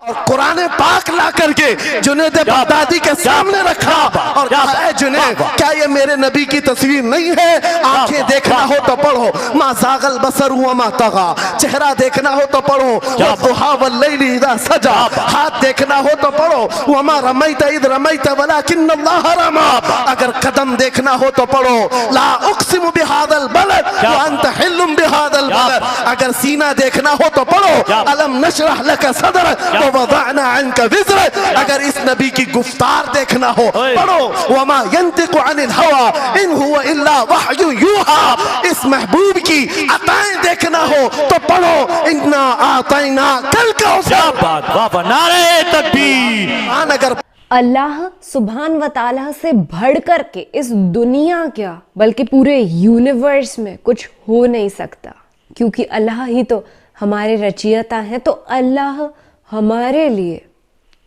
और कुरान पाक ला करके जुनैद बगदादी के सामने रखा और कहा, जुनैद क्या ये मेरे नबी की तस्वीर नहीं है? आंखें देखना हो तो पढ़ो, मा ज़ागल बसर हुआ मा तगा, चेहरा देखना हो तो पढ़ो, वद्दुहा वल्लैलि इज़ा सजा, हाथ देखना हो तो पढ़ो, वमा रमैत इज़ रमैत वलाकिन्नल्लाह रमा, अगर कदम देखना हो तो पढ़ो, ला उक़सिमु बिहादल बलद व अंत हिल्लुम बिहादल बलद, अगर सीना देखना हो तो पढ़ो, अलम नशरह लक सदरक व वज़अना अन्का विज़रक, अगर इस नबी की गुफ्तार देखना हो पढ़ो, वमा यंतिकु अनिल हवा इन हुवा इल्ला वहयु यूहा, इस महबूब की अताएं देखना हो तो पढ़ो, इन्ना आतैना कल कौसर। नारे तकबीर। अगर अल्लाह सुभान व ताला से बढ़कर के इस दुनिया क्या बल्कि पूरे यूनिवर्स में कुछ हो नहीं सकता, क्योंकि अल्लाह ही तो हमारे रचयिता हैं, तो अल्लाह हमारे लिए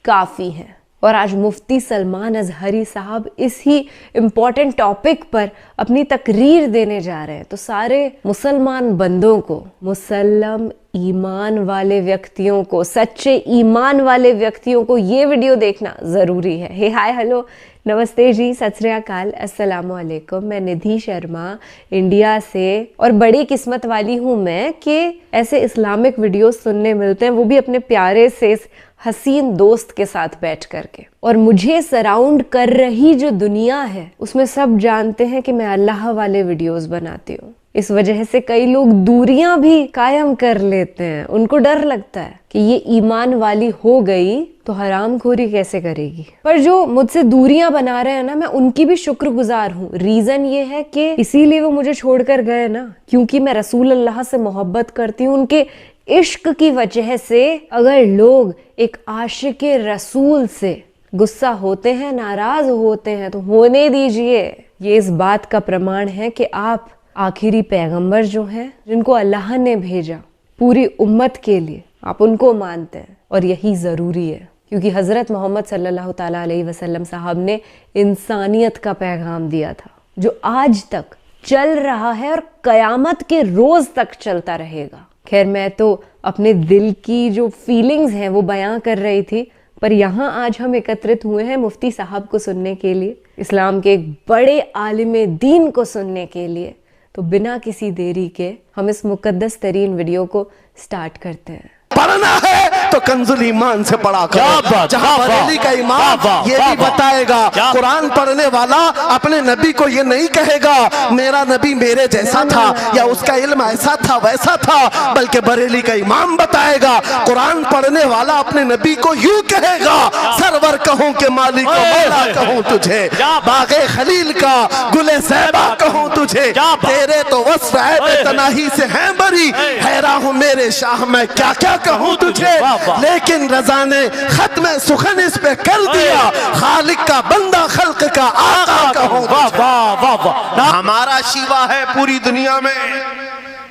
काफ़ी है। और आज मुफ्ती सलमान अजहरी साहब इसी इम्पॉर्टेंट टॉपिक पर अपनी तकरीर देने जा रहे हैं। तो सारे मुसलमान बंदों को, मुसल्लम ईमान वाले व्यक्तियों को, सच्चे ईमान वाले व्यक्तियों को ये वीडियो देखना ज़रूरी है। हे हाय हेलो नमस्ते जी, सत श्री अकाल, अस्सलाम वालेकुम। मैं निधि शर्मा इंडिया से, और बड़ी किस्मत वाली हूँ मैं कि ऐसे इस्लामिक वीडियोस सुनने मिलते हैं, वो भी अपने प्यारे से हसीन दोस्त के साथ बैठ करके। और मुझे सराउंड कर रही जो दुनिया है उसमें सब जानते हैं कि मैं अल्लाह वाले वीडियोस बनाती हूँ। इस वजह से कई लोग दूरियां भी कायम कर लेते हैं, उनको डर लगता है कि ये ईमान वाली हो गई तो हरामखोरी कैसे करेगी। पर जो मुझसे दूरियां बना रहे हैं ना, मैं उनकी भी शुक्रगुजार हूँ। रीजन ये है कि इसीलिए वो मुझे छोड़कर गए ना, क्योंकि मैं रसूल अल्लाह से मोहब्बत करती हूँ। उनके इश्क की वजह से अगर लोग एक आशिक रसूल से गुस्सा होते हैं, नाराज होते हैं, तो होने दीजिए। ये इस बात का प्रमाण है कि आप आखिरी पैगंबर जो हैं, जिनको अल्लाह ने भेजा पूरी उम्मत के लिए, आप उनको मानते हैं। और यही ज़रूरी है, क्योंकि हज़रत मोहम्मद सल्लल्लाहु ताला अलैहि वसल्लम साहब ने इंसानियत का पैगाम दिया था, जो आज तक चल रहा है और क़यामत के रोज़ तक चलता रहेगा। खैर, मैं तो अपने दिल की जो फीलिंग्स हैं वो बयां कर रही थी, पर यहाँ आज हम एकत्रित हुए हैं मुफ्ती साहब को सुनने के लिए, इस्लाम के एक बड़े आलिम दीन को सुनने के लिए। तो बिना किसी देरी के हम इस मुकद्दस तरीन वीडियो को स्टार्ट करते हैं। पढ़ना है तो कंजुल ईमान से पढ़ा करो, जहां बरेली का इमाम ये भी बताएगा, कुरान पढ़ने वाला अपने नबी को ये नहीं कहेगा मेरा नबी मेरे जैसा था या उसका इल्म ऐसा था वैसा था, बल्कि बरेली का इमाम बताएगा, कुरान पढ़ने वाला अपने नबी को यूं कहेगा, सरवर कहूं के मालिक को मौला कहूं तुझे, बागे खलील का गुले ज़ैबा कहूं तुझे, तेरे तो वस्फ ऐब तनाही से हैं बरी, हैरान हूं मेरे शाह मैं क्या क्या कहूं तुझे, लेकिन रज़ा ने खत्म सुखन इस पे कर दिया, खालिक का बंदा खल्क का आका कहूं तुझे। हमारा शिवा है पूरी दुनिया में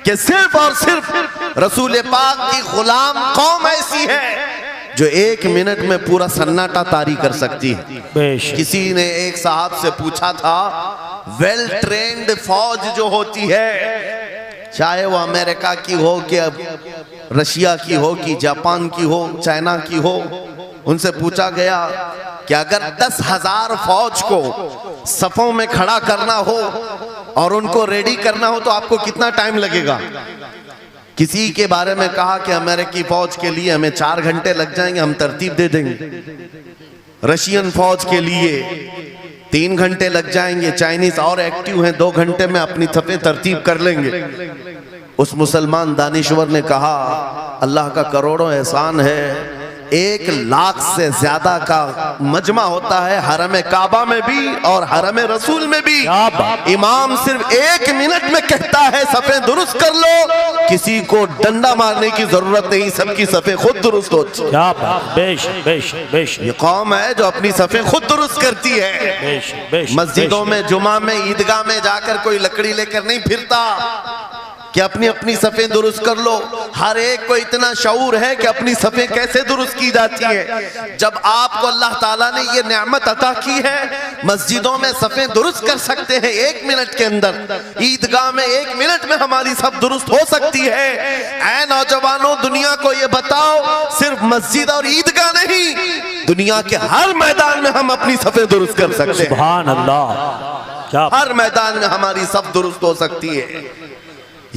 कि सिर्फ और सिर्फ रसूल पाक की गुलाम कौम ऐसी है जो 1 मिनट में पूरा सन्नाटा तारी कर सकती है। किसी ने एक साहब से पूछा था, वेल ट्रेन्ड फौज जो होती है, चाहे वो अमेरिका की हो कि रशिया की हो कि जापान की हो, चाइना की हो, उनसे पूछा गया कि अगर 10,000 फौज को सफों में खड़ा करना हो और उनको रेडी करना हो तो आपको कितना टाइम लगेगा। किसी के बारे में कहा कि अमेरिकी फौज के लिए हमें 4 घंटे लग जाएंगे, हम तरतीब दे देंगे। रशियन फौज के लिए 3 घंटे लग जाएंगे, चाइनीज और एक्टिव हैं, 2 घंटे में अपनी सफे तरतीब कर लेंगे। उस मुसलमान दानिश्वर ने कहा, अल्लाह का करोड़ों एहसान है, 1 लाख से ज्यादा का मजमा होता है हरम काबा में भी और हरम रसूल में भी। इमाम सिर्फ 1 मिनट में कहता है सफे दुरुस्त कर लो, किसी को डंडा मारने की जरूरत नहीं, सबकी सफे खुद दुरुस्त होती है। ये कौम है जो अपनी सफे खुद दुरुस्त करती है। मस्जिदों में, जुमा में, ईदगाह में जाकर कोई लकड़ी लेकर नहीं फिरता, कि अपनी अपनी सफ़ें दुरुस्त कर लो। हर एक को इतना शऊर है कि अपनी सफ़ें कैसे दुरुस्त की जाती है। जब आपको अल्लाह ताला ने ये नेमत अता की है, मस्जिदों में सफ़ें दुरुस्त कर सकते हैं 1 मिनट के अंदर, ईदगाह में 1 मिनट में हमारी सब दुरुस्त हो सकती है। ऐ नौजवानों, दुनिया को ये बताओ, सिर्फ मस्जिद और ईदगाह नहीं, दुनिया के हर मैदान में हम अपनी सफ़ें दुरुस्त कर सकते हैं। सुभान अल्लाह, क्या हर मैदान में हमारी सब दुरुस्त हो सकती है।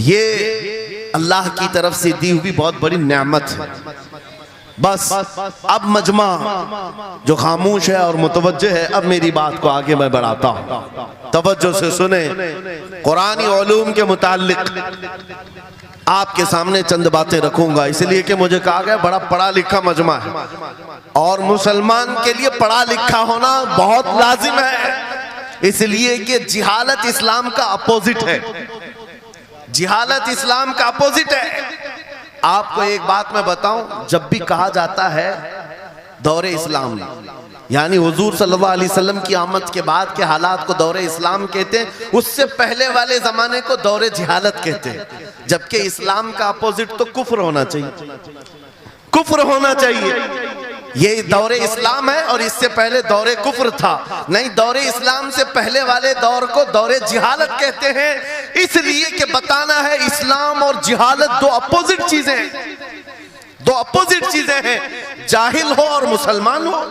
ये अल्लाह की तरफ से दी हुई बहुत बड़ी नेमत है। बस अब मजमा जो खामोश है और मुतवज्जे है, अब मेरी बात को आगे मैं बढ़ाता हूँ, तवज्जो से सुने। कुरानी उलूम के मुताल्लिक आपके सामने चंद बातें रखूंगा, इसलिए कि मुझे कहा गया बड़ा पढ़ा लिखा मजमा है और मुसलमान के लिए पढ़ा लिखा होना बहुत लाजिम है, इसलिए कि जिहालत इस्लाम का अपोजिट है। जिहालत इस्लाम का अपोजिट है। आपको एक बात मैं बताऊं, जब भी कहा जाता है दौरे इस्लाम, यानी हुजूर सल्लल्लाहु अलैहि वसल्लम की आमद के बाद के हालात को दौरे इस्लाम कहते हैं, उससे पहले वाले जमाने को दौरे जिहालत कहते हैं। जबकि इस्लाम का अपोजिट तो कुफ्र होना चाहिए, कुफ्र होना चाहिए। ये दौरे इस्लाम है और इससे पहले दौरे कुफ्र था। नहीं, दौरे इस्लाम से पहले वाले दौर को दौरे जिहालत कहते हैं, इसलिए कि बताना है इस्लाम और जिहालत दो अपोजिट चीजें हैं, दो अपोजिट चीजें हैं। जाहिल हो और मुसलमान हो,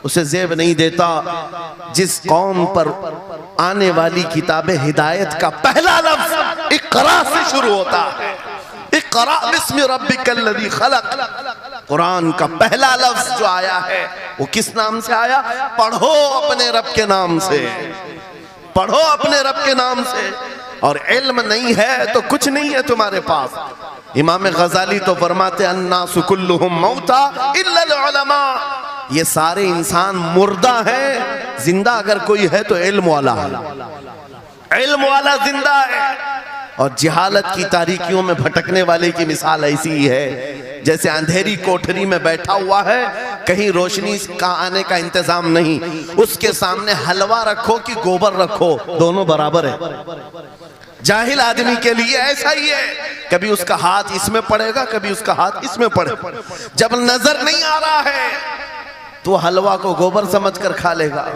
उसे ज़ेब नहीं देता। जिस कौम पर आने वाली किताब हिदायत का पहला लफ्ज इक़रा से शुरू होता है, इक़रा बिस्मि रब्बिकल लज़ी खलक़, कुरान का पहला लफ्ज जो आया है वो किस नाम से आया? पढ़ो अपने रब के नाम से, पढ़ो अपने रब के नाम से। और इल्म नहीं है तो कुछ नहीं है तुम्हारे पास। इमाम गजाली तो फरमाते अन्नासु कुल्लुहुम मौता इल्लल उलमा, ये सारे इंसान मुर्दा हैं, जिंदा अगर कोई है तो इल्म वाला है, इल्म वाला जिंदा है। और जिहालत की तारीकियों में भटकने वाले की मिसाल ऐसी ही है जैसे अंधेरी कोठरी में बैठा हुआ है, कहीं रोशनी का आने का इंतजाम नहीं, उसके सामने हलवा रखो कि गोबर रखो, दोनों बराबर है। जाहिल आदमी के लिए ऐसा ही है, कभी उसका हाथ इसमें पड़ेगा, कभी उसका हाथ इसमें पड़ेगा। जब नजर नहीं आ रहा है तो हलवा को गोबर समझकर खा लेगा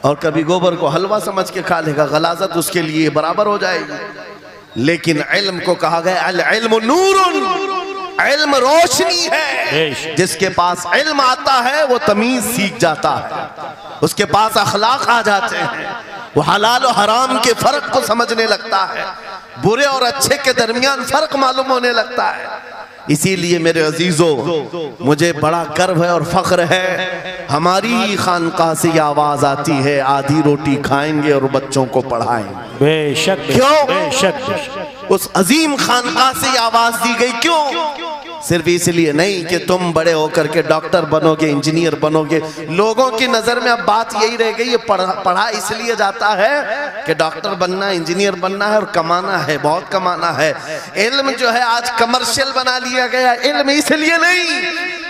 और कभी गोबर को हलवा समझ के खा लेगा, गलाजत उसके लिए बराबर हो जाएगी। लेकिन इल्म को कहा गया अल इल्मु नूरुन, इल्म रोशनी है। जिसके पास इल्म आता है वो तमीज सीख जाता है, उसके पास अखलाक आ जाते हैं, वो हलाल और हराम के फर्क को समझने लगता है, बुरे और अच्छे के दरमियान फर्क मालूम होने लगता है। इसीलिए मेरे अजीजों, मुझे बड़ा गर्व है और फख्र है, हमारी ही खानकाह से ये आवाज आती है, आधी रोटी खाएंगे और बच्चों को पढ़ाएंगे। बेशक, क्यों? बेशक। उस अजीम खानकाह से ये आवाज दी गई, क्यों? सिर्फ इसलिए नहीं कि तुम बड़े होकर के डॉक्टर बनोगे, इंजीनियर बनोगे। लोगों की नजर में अब बात यही रह गई है, पढ़ा इसलिए जाता है कि डॉक्टर बनना, इंजीनियर बनना है और कमाना है, बहुत कमाना है। इल्म जो है आज कमर्शियल बना लिया गया। इल्म इसलिए नहीं,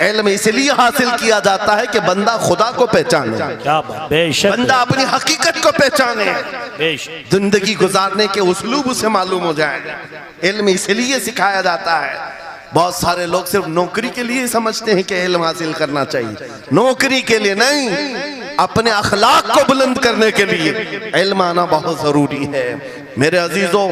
इल्म इसलिए हासिल किया जाता है कि बंदा खुदा को पहचाने, क्या बात, बेशक, बंदा अपनी हकीकत को पहचाने, बेशक, जिंदगी गुजारने के उस्लूब उसे मालूम हो जाए। इल्म इसलिए सिखाया जाता है। बहुत सारे लोग सिर्फ नौकरी के लिए समझते हैं कि इल्म हासिल करना चाहिए, नौकरी के लिए नहीं, अपने अखलाक को बुलंद करने के लिए इल्म आना बहुत जरूरी है। मेरे अजीजों,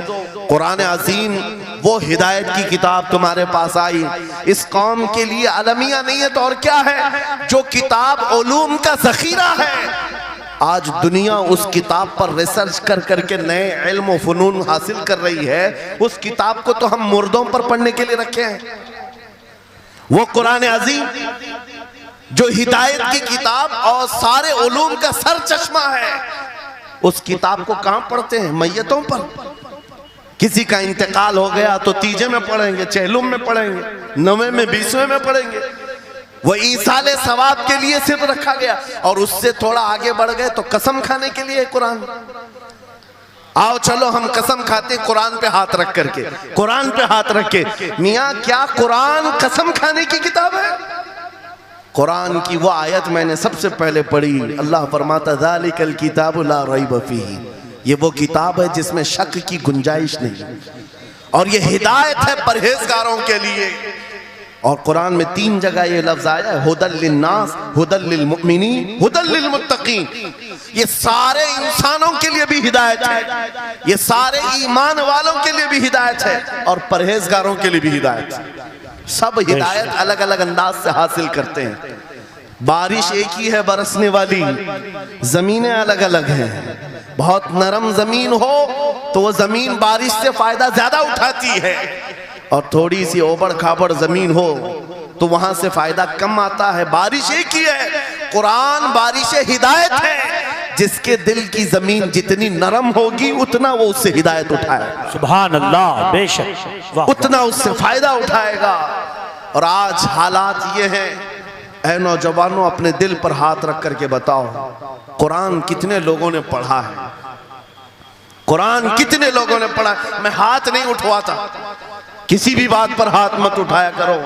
कुरान अज़ीम वो हिदायत की किताब तुम्हारे पास आई, इस कौम के लिए अलमिया नहीं है तो और क्या है, जो किताब उलूम का ज़ख़ीरा है। आज दुनिया उस किताब पर रिसर्च कर करके नए इल्म और फनून हासिल कर रही है। उस किताब को तो हम मुर्दों पर पढ़ने के लिए रखे हैं। वो कुरान अज़ीम जो हिदायत की किताब और सारे उलूम का सर चश्मा है, उस किताब को कहां पढ़ते हैं? मैयतों पर। किसी का इंतकाल हो गया तो तीजे में पढ़ेंगे, चहलुम में पढ़ेंगे, नवे में, 20वें में पढ़ेंगे। वो ईसाले सवाब के लिए सिर्फ रखा गया। और उससे थोड़ा आगे बढ़ गए तो कसम खाने के लिए कुरान। आओ चलो हम कसम खाते कुरान पे हाथ रख करके, कुरान पे हाथ रख के। मियाँ क्या कुरान कसम खाने की किताब है? कुरान की वो आयत मैंने सबसे पहले पढ़ी, अल्लाह फरमाता ज़ालिकल किताबु ला रैब फीही, ये वो किताब है जिसमें शक की गुंजाइश नहीं। और ये हिदायत है परहेजगारों के लिए। और कुरान में 3 जगह ये लफ्ज आया है, हुदल लिन्नास, हुदल लिलमुमिनीन, हुदल लिलमुत्तकीन। ये सारे इंसानों के लिए भी हिदायत है, ये सारे ईमान वालों के लिए भी हिदायत है, और परहेजगारों के लिए भी हिदायत है। सब हिदायत अलग अलग अंदाज से हासिल करते हैं। बारिश एक ही है बरसने वाली, जमीनें अलग अलग हैं। बहुत नरम जमीन हो तो वो जमीन बारिश से फायदा ज्यादा उठाती है, और थोड़ी सी ओबड़ खाबड़ जमीन हो तो वहां से फायदा कम आता है। बारिश एक ही है, कुरान बारिश हिदायत है। जिसके दिल की जमीन जितनी नरम होगी उतना वो उससे हिदायत उठाएगा, सुभान अल्लाह, बेशक, उतना उससे फायदा उठाएगा। और आज हालात ये हैं, ऐ नौजवानों अपने दिल पर हाथ रख करके बताओ, कुरान कितने लोगों ने पढ़ा है? कुरान कितने लोगों ने पढ़ा? मैं हाथ नहीं उठवाता, किसी भी बात पर हाथ मत उठाया करो।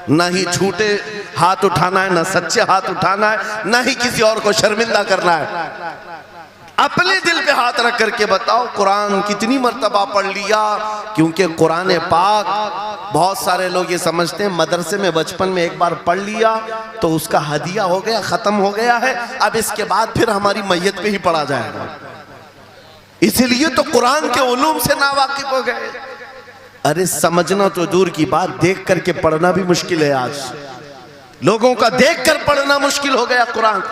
ना ही झूठे हाथ उठाना है, ना सच्चे हाथ उठाना है, ना ही किसी और को शर्मिंदा करना है। अपने दिल पे हाथ रख करके बताओ, कुरान कितनी मर्तबा पढ़ लिया? क्योंकि कुरान पाक, बहुत सारे लोग ये समझते हैं मदरसे में बचपन में एक बार पढ़ लिया तो उसका हदिया हो गया, खत्म हो गया है, अब इसके बाद फिर हमारी मैयत पे ही पढ़ा जाएगा। इसीलिए तो कुरान के उलूम से नावाकिफ हो गए। अरे समझना तो दूर की बात, देख करके पढ़ना भी मुश्किल है। आज लोगों का देख कर पढ़ना मुश्किल हो गया। कुरान,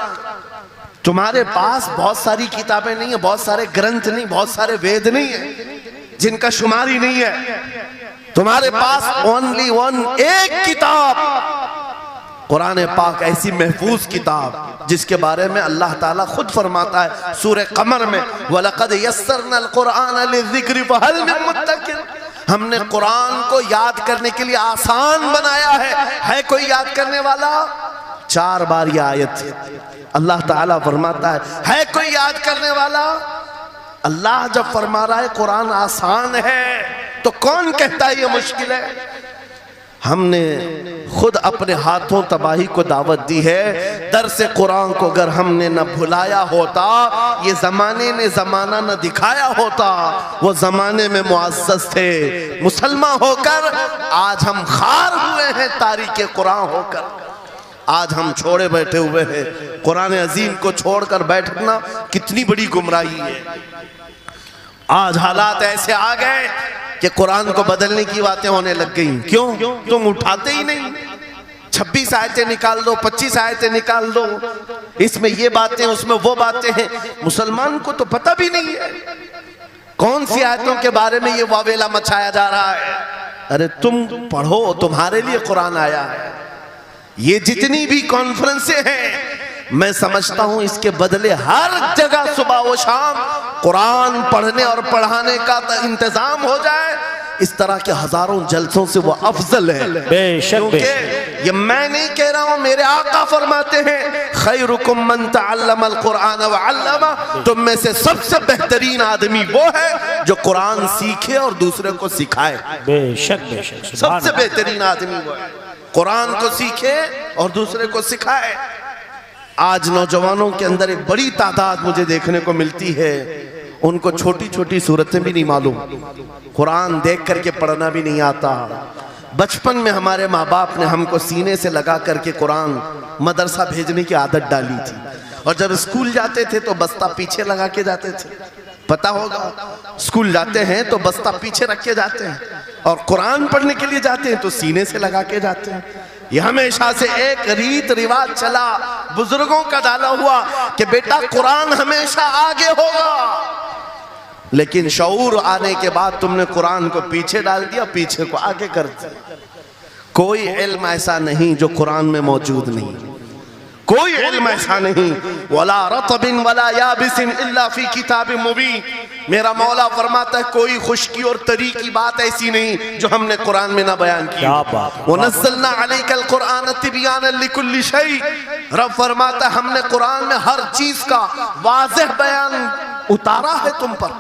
तुम्हारे पास बहुत सारी किताबें नहीं है, बहुत सारे ग्रंथ नहीं, बहुत सारे वेद नहीं है जिनका शुमार ही नहीं है। तुम्हारे पास ओनली वन, एक किताब कुरान पाक, ऐसी महफूज किताब जिसके बारे में अल्लाह ताला खुद फरमाता है सूरह कमर में, वलक़द यस्सरनल कुरआन लिज़िक्रि फहल मिन मुद्दकिर। हमने कुरान को याद करने के लिए आसान बनाया है कोई याद करने वाला? 4 बार यह आयत अल्लाह ताला फरमाता है कोई याद करने वाला? अल्लाह जब फरमा रहा है कुरान आसान है तो कौन कहता है ये मुश्किल है? हमने खुद अपने हाथों तबाही को दावत दी है। दर्स कुरान को अगर हमने न भुलाया होता, ये जमाने ने जमाना न दिखाया होता, वो जमाने में मुअज़्ज़ज़ थे मुसलमान होकर, आज हम खार हुए हैं तारीके कुरान होकर। आज हम छोड़े बैठे हुए हैं। कुरान अजीम को छोड़कर बैठना कितनी बड़ी गुमराही है। आज हालात ऐसे आ गए कि कुरान को बदलने की बातें होने लग गई। क्यों? तुम उठाते ही नहीं। 26 आयतें निकाल दो, 25 आयतें निकाल दो, इसमें ये बातें उसमें वो बातें हैं। मुसलमान को तो पता भी नहीं है कौन सी आयतों के बारे में ये वावेला मचाया जा रहा है। अरे तुम पढ़ो, तुम्हारे लिए कुरान आया है। ये जितनी भी कॉन्फ्रेंसें हैं, मैं समझता हूं इसके बदले हर जगह सुबह व शाम कुरान पढ़ने और पढ़ाने का इंतजाम हो जाए। इस तरह के हजारों जलसों से वो अफजल है। क्योंकि ये मैं नहीं कह रहा हूं, मेरे आका फरमाते हैं खैरुकुम मन तअल्लमल कुरान व अल्लमा। तुम में से सबसे बेहतरीन आदमी वो है जो कुरान सीखे और दूसरे को सिखाए। बेशक बेशक, सबसे बेहतरीन आदमी वो है कुरान को सीखे और दूसरे को सिखाए। आज नौजवानों के अंदर एक बड़ी तादाद मुझे देखने को मिलती है, उनको छोटी छोटी सूरतें भी नहीं मालूम, कुरान देख करके पढ़ना भी नहीं आता। बचपन में हमारे माँ बाप ने हमको सीने से लगा करके कुरान मदरसा भेजने की आदत डाली थी, और जब स्कूल जाते थे तो बस्ता पीछे लगा के जाते थे। पता होगा, स्कूल जाते हैं तो बस्ता पीछे रख के जाते हैं, और कुरान पढ़ने के लिए जाते हैं तो सीने से लगा के जाते हैं। ये हमेशा से एक रीत रिवाज चला, बुजुर्गों का डाला हुआ कि बेटा कुरान हमेशा आगे होगा। लेकिन शऊर आने के बाद तुमने कुरान को पीछे डाल दिया, पीछे को आगे कर दिया। कोई इल्म ऐसा नहीं जो कुरान में मौजूद नहीं, कोई इल्म ऐसा नहीं। वला रतबिन वला याबिसिन इल्ला फी किताबिन मुबीन। मेरा मौला फरमाता है कोई खुश्की और तरी की बात ऐसी नहीं जो हमने कुरान में ना बयान की। वनज़्ज़लना अलैकल कुरान तिबयानन लिकुल्लि शै। रब फरमाता है हमने कुरान में हर चीज का वाज़ेह बयान उतारा है तुम पर।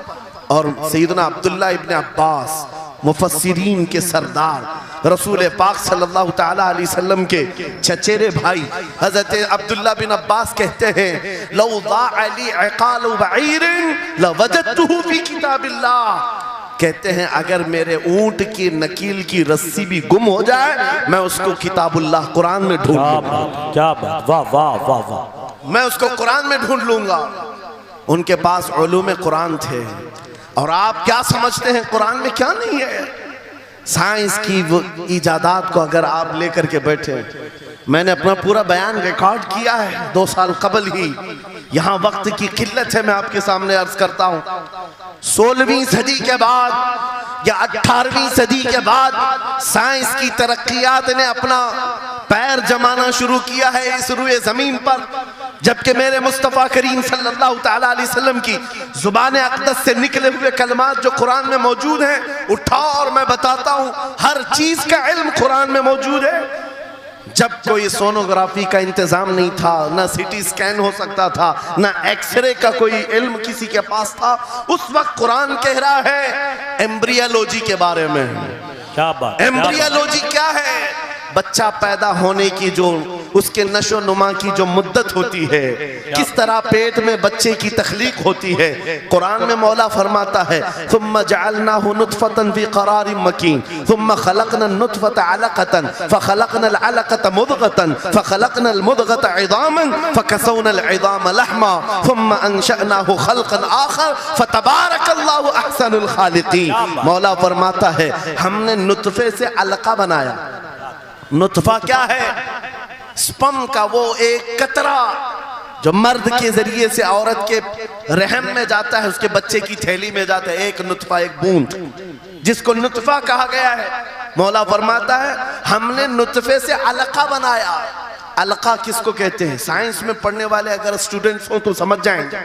और सैयदना अब्दुल्लाह इब्न अब्बास मुफस्सिरीन के सरदार रसूल पाक सल्लल्लाहु ताला अलैहि वसल्लम के चचेरे भाई हजरत अब्दुल्लाह बिन अब्बास कहते हैं लौ ज़ाअ ली इक़ालु बईरिन लवजदतुहु फी किताबिल्लाह। कहते हैं अगर मेरे ऊंट की नकील की रस्सी भी गुम हो जाए मैं उसको किताबुल्लाह कुरान में ढूंढ लूंगा। क्या बात, वाह वाह वाह वाह। मैं उसको कुरान में ढूंढ लूंगा। उनके पास उलूम कुरान थे। और आप क्या समझते हैं कुरान में क्या नहीं है? साइंस की वो इजादात को अगर आप लेकर के बैठे, मैंने अपना पूरा बयान रिकॉर्ड किया है 2 साल कबल ही। यहाँ वक्त की किल्लत है, मैं आपके सामने अर्ज करता हूँ 16वीं सदी के बाद या 18वीं सदी के बाद साइंस की तरक्कियात ने अपना पैर जमाना शुरू किया है इस रुए जमीन पर, जबकि मेरे मुस्तफ़ा करीम सल्लल्लाहु तआला अलैहि वसल्लम की जुबान अक़दस से निकले हुए कलमात जो कुरान में मौजूद हैं, उठाओ और मैं बताता हूँ हर चीज का इल्म कुरान में मौजूद है। जब कोई सोनोग्राफी का इंतजाम नहीं था, ना सिटी स्कैन हो सकता था, ना एक्सरे का कोई इल्म किसी के पास था, उस वक्त कुरान कह रहा है एम्ब्रियोलॉजी के बारे में। क्या बात, एम्ब्रियोलॉजी क्या है? बच्चा पैदा होने की जो उसके नशो नुमा की जो मुद्दत होती है, किस तरह पेट में बच्चे की तख्लीक होती है, कुरान में मौला फरमाता है सुम्मा जअलनाहु नुतफतन फी क़रारिन मकीन सुम्मा खलक़ना नुतफत अलक़तन फ़खलक़ना अलक़त मुदग़तन फ़खलक़ना मुदग़त इज़ामन फ़कसौना इज़ाम लहमा सुम्मा अंशअनाहु खल्क़न आख़र फ़तबारकल्लाहु अहसनुल ख़ालिक़ीन। मौला फरमाता है हमने नुतफे से अलक़ा बनाया। नुतफा क्या है? स्पर्म का वो एक कतरा जो मर्द के जरिए से औरत के रहम में जाता है, उसके बच्चे की थैली में जाता है, एक नुतफा, एक बूंद, जिसको नुतफा कहा गया है। मौला फरमाता है हमने नुतफे से अलका बनाया। अलका किसको कहते हैं? साइंस में पढ़ने वाले अगर स्टूडेंट्स हो तो समझ जाएंगे।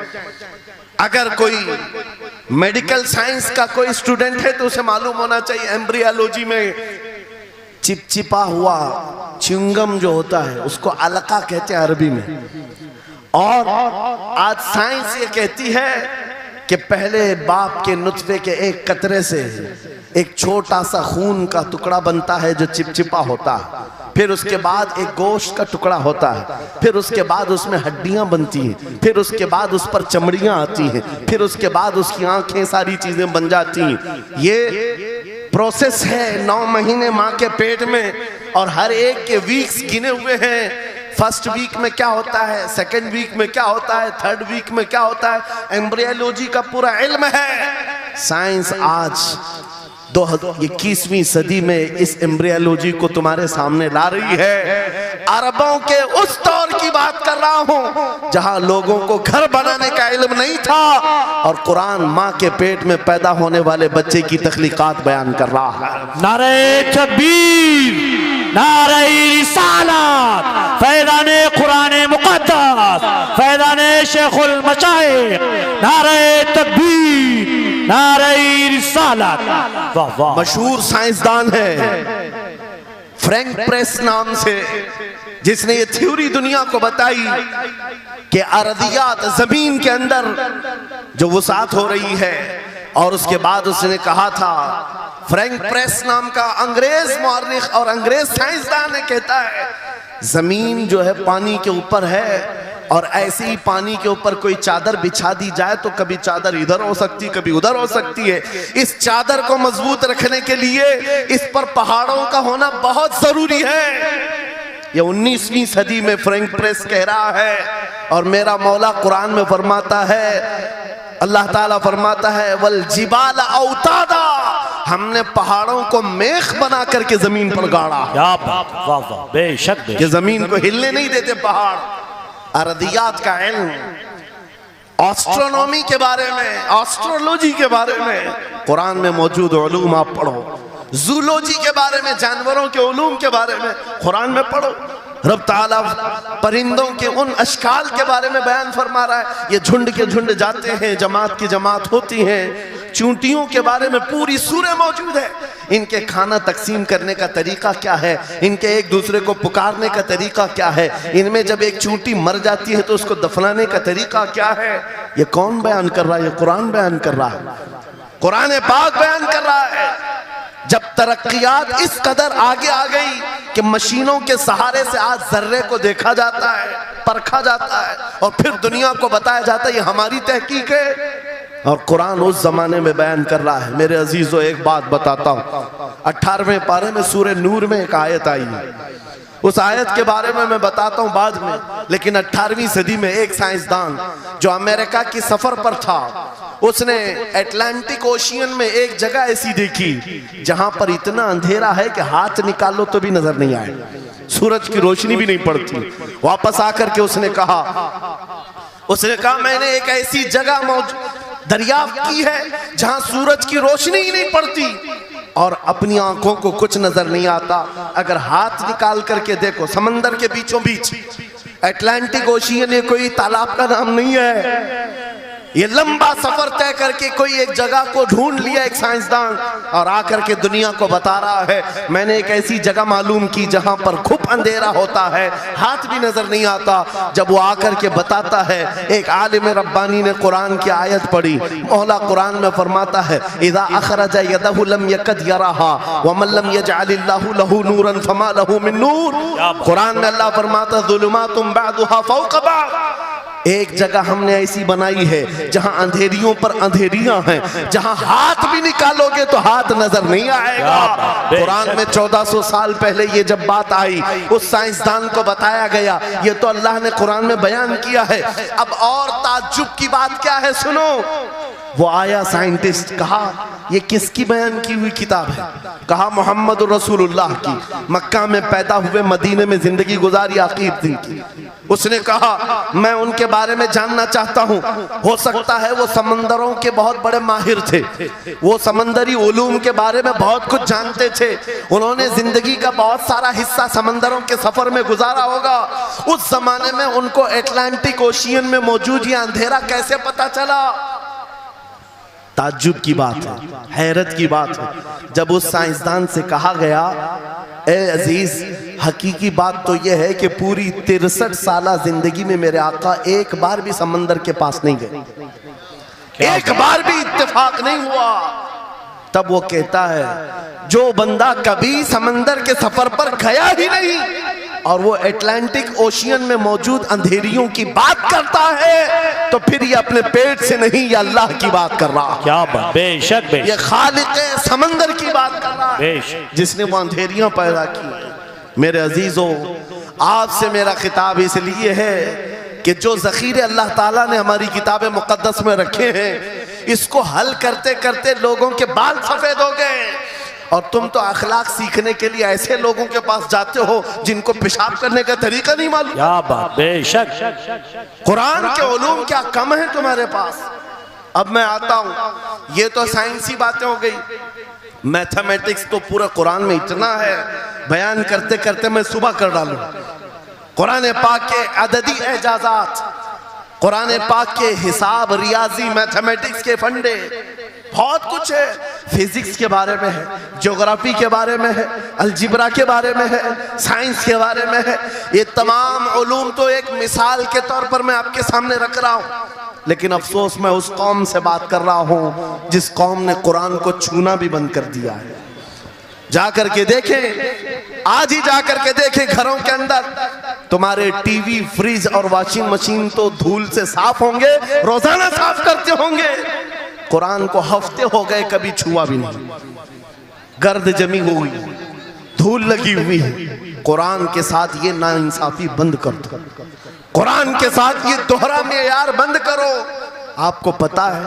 अगर कोई मेडिकल साइंस का कोई स्टूडेंट है तो उसे मालूम होना चाहिए एम्ब्रियोलॉजी में चिपचिपा हुआ च्युइंगम जो होता है उसको अलका कहते हैं अरबी में। और आज साइंस ये कहती है कि पहले बाप के नुतफे के एक कतरे से एक छोटा सा खून का टुकड़ा बनता है जो चिपचिपा होता है, फिर उसके बाद एक गोश्त का टुकड़ा होता है, फिर उसके बाद उसमें हड्डियां बनती हैं, फिर उसके बाद उस पर चमड़ियां आती हैं, फिर उसके बाद उसकी आंखें, सारी चीजें बन जाती हैं। ये प्रोसेस है 9 महीने माँ के पेट में, और हर एक के वीक्स गिने हुए हैं। फर्स्ट वीक में क्या होता है, सेकंड वीक में क्या होता है, थर्ड वीक में क्या होता है, एम्ब्रियोलॉजी का पूरा इल्म है। साइंस आज 21वीं सदी में इस एम्ब्रियोलॉजी को तुम्हारे सामने ला रही है। अरबों के उस दौर की बात कर रहा हूं जहां लोगों को घर बनाने का इल्म नहीं था, और कुरान माँ के पेट में पैदा होने वाले बच्चे की तख्लीकात बयान कर रहा है। नारे तकबीर, नारे रिसालत, फैज़ाने कुरान मुक़द्दस, फैज़ाने शेखुल मशाइख, नारे तकबीर, नारे रिसालत। वाह वाह। मशहूर साइंसदान है फ्रैंक प्रेस नाम से, जिसने ये थ्योरी दुनिया को बताई कि अर्दियात जमीन के अंदर जो वसात हो रही है, और उसके बाद उसने कहा था, फ्रैंक प्रेस नाम का अंग्रेज मुअर्रिख और अंग्रेज साइंसदान है, कहता है जमीन जो है पानी के ऊपर है, और ऐसे ही पानी के ऊपर कोई चादर बिछा दी जाए तो कभी चादर इधर हो सकती है, कभी उधर हो सकती है। इस चादर को मजबूत रखने के लिए इस पर पहाड़ों का होना बहुत जरूरी है। ये 19वीं सदी में फ्रैंक प्रेस कह रहा है, और मेरा मौला कुरान में फरमाता है, अल्लाह ताला फरमाता है वल जिबाल औतादा, हमने पहाड़ों को मेख बना करके जमीन पर गाड़ा। क्या बात, वाह वाह, बेशक कि जमीन को हिलने नहीं देते पहाड़। अर्दियात का इल्म, एस्ट्रोनॉमी के बारे में, एस्ट्रोलॉजी के बारे में कुरान में मौजूद उलूम आप पढ़ो। जूलॉजी के बारे में, जानवरों के उलूम के बारे में कुरान में पढ़ो। रब ताला परिंदों के उन अशकाल के बारे में बयान फरमा रहा है, ये झुंड के झुंड जाते हैं, जमात की जमात होती हैं। चूंटियों के बारे में पूरी सूरह मौजूद है, इनके खाना तकसीम करने का तरीका क्या है, इनके एक दूसरे को पुकारने का तरीका क्या है, इनमें जब एक चूंटी मर जाती है तो उसको दफनाने का तरीका क्या है। ये कौन बयान कर रहा है? ये कुरान बयान कर रहा है, कुरान पाक बयान कर रहा है। जब तरक्कियात इस कदर आगे आ गई कि मशीनों के सहारे से आज जर्रे को देखा जाता है, परखा जाता है, और फिर दुनिया को बताया जाता है ये हमारी तहकीक है, और कुरान उस जमाने में बयान कर रहा है। मेरे अजीजों, एक बात बताता हूँ, 18वें पारे में सूरह नूर में एक आयत आई है। उस आयत के बारे में मैं बताता हूँ बाद में, लेकिन 18वीं सदी में एक साइंसदान जो अमेरिका की सफर पर था, उसने अटलांटिक ओशियन में एक जगह ऐसी देखी जहां पर इतना अंधेरा है कि हाथ निकालो तो भी नजर नहीं आए, सूरज की रोशनी भी नहीं पड़ती। वापस आकर के उसने कहा मैंने एक ऐसी जगह दरियाफ्त की है जहां सूरज की रोशनी ही नहीं पड़ती और अपनी आंखों को कुछ नजर नहीं आता। अगर हाथ निकाल करके देखो, समंदर के बीचों बीच अटलांटिक ओशियन, ये कोई तालाब का नाम नहीं है। ये लंबा सफर तय करके कोई एक जगह को ढूंढ लिया एक साइंसदान और आकर के दुनिया को बता रहा है, मैंने एक ऐसी जगह मालूम की जहां पर खूब अंधेरा होता है, हाथ भी नजर नहीं आता। जब वो आकर के बताता है, एक आलिम रब्बानी ने कुरान की आयत पढ़ी। मौला कुरान में फरमाता है, इज़ा अखरजा यदहु लम यकद यराहा व मन लम यजअलिल्लाहु लहू नूरन फमा लहू मिन नूर। कुरान में अल्लाह फरमाता, ज़ुलुमातुम बअदुहा फौक़ बअद। एक जगह हमने ऐसी बनाई है जहां अंधेरियों पर अंधेरियां हैं, जहां हाथ भी निकालोगे तो हाथ नजर नहीं आएगा। कुरान में 1400 साल पहले ये जब बात आई, उस साइंसदान को बताया गया, ये तो अल्लाह ने कुरान में बयान किया है। अब और ताज्जुब की बात क्या है, सुनो। वो आया साइंटिस्ट, कहा ये किसकी बयान की हुई किताब है? कहा मोहम्मद रसूलुल्लाह की, मक्का में पैदा हुए, मदीने में जिंदगी गुजारी, आखिर दिन की। उसने कहा मैं उनके बारे में जानना चाहता हूँ, हो सकता है वो समंदरों के बहुत बड़े माहिर थे, वो समंदरी उलूम के बारे में बहुत कुछ जानते थे, उन्होंने जिंदगी का बहुत सारा हिस्सा समंदरों के सफर में गुजारा होगा। उस जमाने में उनको अटलांटिक ओशियन में मौजूद ये अंधेरा कैसे पता चला? ताज्जुब की बात है, हैरत की बात है। जब उस साइंसदान से कहा गया, ए अजीज, हकीकी बात तो यह है कि पूरी 63 साला जिंदगी में मेरे आका एक बार भी समंदर के पास नहीं गए, एक बार भी इत्तेफाक नहीं हुआ। तब वो कहता है, जो बंदा कभी समंदर के सफर पर गया ही नहीं और वो अटलांटिक ओशियन में मौजूद अंधेरियों की बात करता है, तो फिर ये अपने पेट से नहीं, ये अल्लाह की बात कर रहा है। क्या बात, बेशक ये खालिक समंदर की बात कर रहा है, जिसने वो अंधेरियां पैदा की। मेरे अजीजों, आपसे मेरा खिताब इसलिए है कि जो ज़ख़ीरे अल्लाह ताला ने हमारी किताब मुक़द्दस में रखे हैं, इसको हल करते करते लोगों के बाल सफेद हो गए और तुम तो अखलाक सीखने के लिए ऐसे लोगों के पास जाते हो जिनको पेशाब करने का तरीका नहीं मालूम। क्या बात, बेशक। कुरान के उलूम क्या कम है तुम्हारे पास? अब मैं आता हूँ, ये तो साइंसी बातें हो गई, मैथमेटिक्स तो पूरा कुरान में इतना है, बयान करते करते मैं सुबह कर डालूं। कुरान पाक के अददी एजाजात, कुरान पाक के हिसाब, रियाजी, मैथमेटिक्स के फंडे, बहुत कुछ है। फिजिक्स के बारे में है, ज्योग्राफी के बारे में है, अलजिब्रा के बारे में है, साइंस के बारे में है। ये तमाम उलूम तो एक मिसाल के तौर पर मैं आपके सामने रख रहा हूँ, लेकिन अफसोस मैं उस कौम से बात कर रहा हूँ जिस कौम ने कुरान को छूना भी बंद कर दिया है। जाकर के देखें, आज ही जाकर के देखें, घरों के अंदर तुम्हारे टीवी, फ्रिज और वॉशिंग मशीन तो धूल से साफ होंगे, रोजाना साफ करते होंगे, कुरान को हफ्ते हो गए कभी छुआ भी नहीं, गर्द जमी हुई, धूल लगी हुई है। कुरान के साथ ये नाइंसाफी बंद कर दो, कुरान के साथ ये दोहरा मेयार बंद करो। आपको पता है,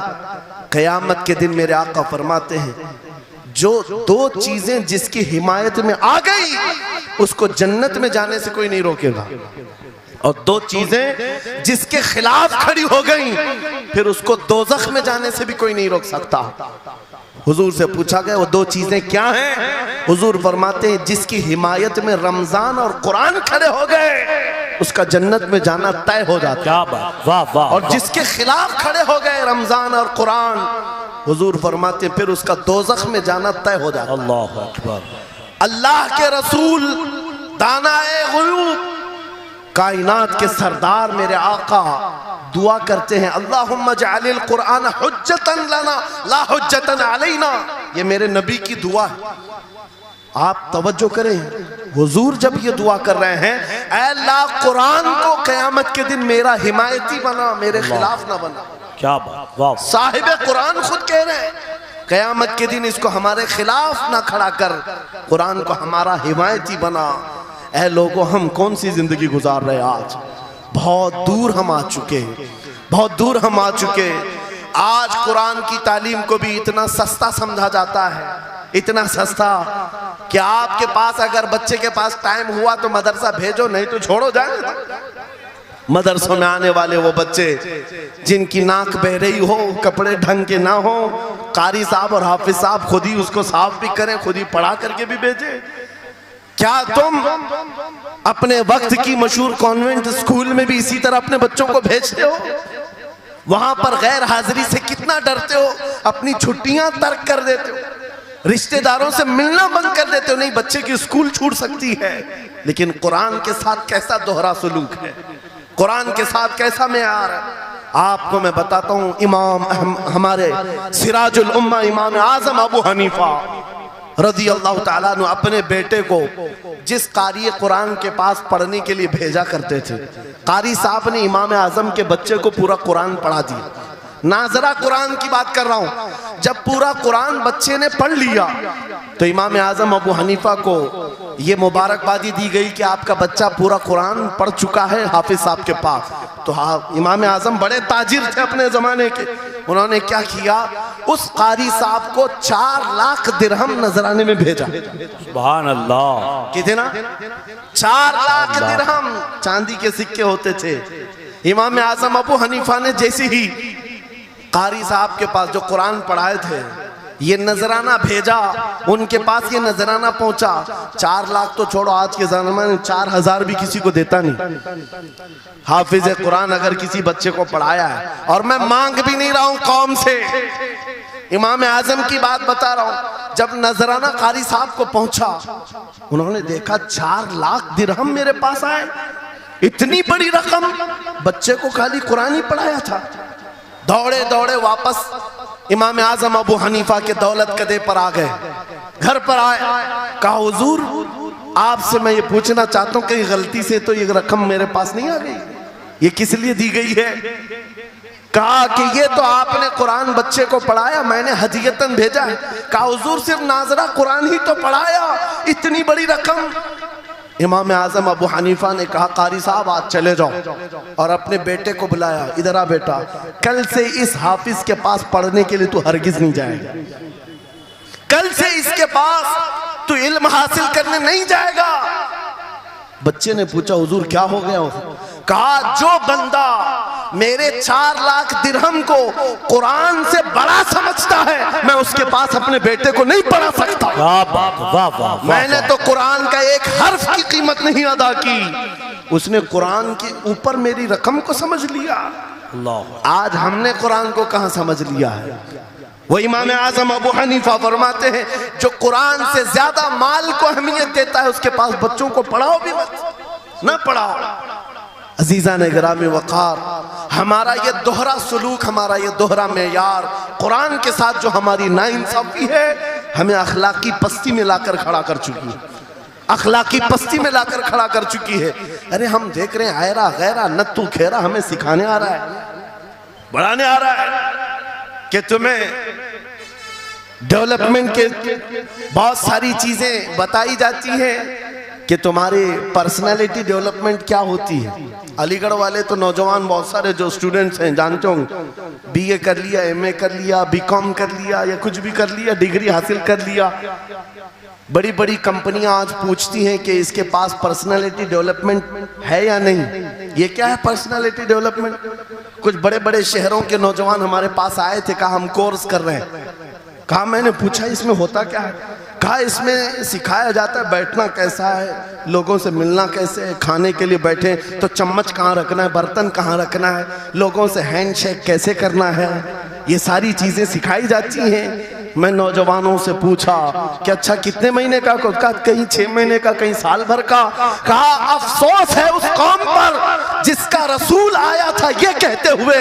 क़यामत के दिन मेरे आका फरमाते हैं, जो दो चीजें जिसकी हिमायत में आ गई उसको जन्नत में जाने से कोई नहीं रोकेगा, और दो चीजें जिसके खिलाफ खड़ी हो गई फिर उसको दोज़ख में जाने से भी कोई नहीं रोक सकता। हुजूर से पूछा गया वो दो चीजें क्या हैं? हुजूर फरमाते हैं, जिसकी हिमायत में रमजान और कुरान खड़े हो गए उसका जन्नत में जाना तय हो जाता। क्या बात, वाह वाह। और जिसके खिलाफ खड़े हो गए रमजान और कुरान, हुजूर फरमाते फिर उसका दोज़ख में जाना तय हो जाता। अल्लाह अकबर। अल्लाह के रसूल, दानाए ग़ुयूब, कायनात के सरदार मेरे आका दुआ करते हैं, अल्लाहुम्मा जअलिल कुरान हुज्जतन लना ला हुज्जतन अलैना। ये मेरे नबी की दुआ है, आप तवज्जो करें। हुजूर जब ये दुआ कर रहे हैं, ऐ अल्लाह कुरान को क़यामत के दिन मेरा हिमायती बना, मेरे खिलाफ ना बना। क्या बात, वाह। साहिब कुरान खुद कह रहे हैं कयामत के दिन इसको हमारे खिलाफ ना खड़ा कर, कुरान को हमारा हिमायती बना। ऐ लोगों, हम कौन सी जिंदगी गुजार रहे आज? बहुत दूर हम आ चुके हैं, बहुत दूर हम आ चुके हैं। आज कुरान की तालीम को भी इतना सस्ता समझा जाता है, इतना सस्ता कि आपके पास अगर बच्चे के पास टाइम हुआ तो मदरसा भेजो, नहीं तो छोड़ो जाए। मदरसों में आने वाले वो बच्चे जिनकी नाक बह रही हो, कपड़े ढंग के ना हो, कारी साहब और हाफिज साहब खुद ही उसको साफ भी करें, खुद ही पढ़ा करके भी भेजे। क्या तुम अपने वक्त की मशहूर कॉन्वेंट स्कूल में भी इसी तरह अपने बच्चों को भेजते हो? वहां पर गैर हाजिरी से कितना डरते हो, अपनी छुट्टियां तर्क कर देते हो, रिश्तेदारों से मिलना बंद कर देते हो। नहीं, बच्चे की स्कूल छूट सकती है, लेकिन कुरान के साथ कैसा दोहरा सलूक है, कुरान के साथ कैसा मेयार है। आपको मैं बताता हूं, इमाम हमारे सिराजुल उम्मा इमाम आजम अबू हनीफा रज़ी अल्लाह ताला अन्हु अपने बेटे को जिस कारी कुरान के पास पढ़ने के लिए भेजा करते थे, कारी साहब ने इमाम आजम के बच्चे को पूरा कुरान पढ़ा दिया। नाजरा कुरान की बात कर रहा हूं। जब पूरा कुरान बच्चे ने पढ़ लिया तो इमाम आजम अबू हनीफा को ये मुबारकबादी दी गई कि आपका बच्चा पूरा कुरान पढ़ चुका है हाफिज साहब के पास। तो हाँ, इमाम आजम बड़े ताजिर थे अपने जमाने के। उन्होंने क्या किया, उस कारी साहब को 4 लाख दिरहम नजराने में भेजा। सुभान अल्लाह। कितना? 4 लाख दिरहम चांदी के सिक्के होते थे। इमाम आजम अबू हनीफा ने जैसे ही कारी साहब के पास जो कुरान पढ़ाए थे ये नजराना भेजा, उनके पास ये नजराना पहुंचा। 4 लाख तो छोड़ो, आज के जमाने में 4000 भी किसी को देता नहीं। हाफिज कुरान अगर किसी बच्चे को पढ़ाया है, और मैं मांग भी नहीं रहा हूं कौम से, इमाम आजम की बात बता रहा हूं। जब नजराना कारी साहब को पहुंचा, उन्होंने देखा 4 लाख दिरहम मेरे पास आए, इतनी बड़ी रकम, बच्चे को खाली कुरान ही पढ़ाया था। दौड़े दौड़े वापस इमाम आजम अबू हनीफा के दौलत कदे पर आ गए। घर पर आए, कहा हुजूर आपसे मैं ये पूछना चाहता हूँ कहीं गलती से तो ये रकम मेरे पास नहीं आ गई, ये किस लिए दी गई है? कहा कि ये तो आपने कुरान बच्चे को पढ़ाया, मैंने हदियतन भेजा है। कहा हुजूर सिर्फ नाजरा कुरान ही तो पढ़ाया, इतनी बड़ी रकम? इमाम आजम अबू हनीफा ने कहा कारी साहब आज चले जाओ, और अपने बेटे को बुलाया, इधर आ बेटा, कल से इस हाफिज के पास पढ़ने के लिए तू हरगिज नहीं जाएगा, कल से इसके पास तू इल्म हासिल करने नहीं जाएगा। बच्चे ने पूछा हुजूर क्या हो गया? कहा जो बंदा मेरे 4 लाख दिरहम को कुरान से बड़ा समझता है, मैं उसके पास अपने बेटे को नहीं पढ़ा सकता। मैंने तो कुरान का एक हर्फ की कीमत नहीं अदा की, उसने कुरान के ऊपर मेरी रकम को समझ लिया। आज हमने कुरान को कहां समझ लिया है? वो इमाम आजम अबू हनीफा फरमाते हैं जो कुरान से ज्यादा माल को अहमियत देता है उसके पास बच्चों को पढ़ाओ भी मत, ना पढ़ाओ। अजीजा ने गिरामी वक़ार, हमारा ये दोहरा सलूक, हमारा ये दोहरा मेयार कुरान के साथ जो हमारी नाइंसाफी है, हमें अखलाकी पस्ती में लाकर खड़ा कर चुकी है, अखलाकी पस्ती में लाकर खड़ा कर चुकी है। अरे हम देख रहे हैं आयरा गैरा नत्तू खेरा हमें सिखाने आ रहा है, बढ़ाने आ रहा है कि तुम्हें डेवलपमेंट के बहुत सारी चीजें बताई जाती हैं कि तुम्हारी पर्सनालिटी डेवलपमेंट क्या होती है। अलीगढ़ वाले तो नौजवान बहुत सारे जो स्टूडेंट्स हैं जानते होंगे, बीए कर लिया, एमए कर लिया, बीकॉम कर लिया या कुछ भी कर लिया, डिग्री हासिल कर लिया। बड़ी बड़ी कंपनियां आज पूछती हैं कि इसके पास पर्सनालिटी डेवलपमेंट है या नहीं। ये क्या है पर्सनालिटी डेवलपमेंट? कुछ बड़े बड़े शहरों के नौजवान हमारे पास आए थे, कहा हम कोर्स कर रहे हैं। कहा मैंने पूछा इसमें होता क्या है? कहा इसमें सिखाया जाता है बैठना कैसा है, लोगों से मिलना कैसे है, खाने के लिए बैठे तो चम्मच कहाँ रखना है, बर्तन कहाँ रखना है, लोगों से हैंडशेक कैसे करना है, ये सारी चीज़ें सिखाई जाती हैं। मैं नौजवानों से पूछा कि अच्छा कितने महीने का? कहीं 6 महीने का, कहीं साल भर का। कहा अफसोस है उस कौम पर जिसका रसूल आया था ये कह कहते हुए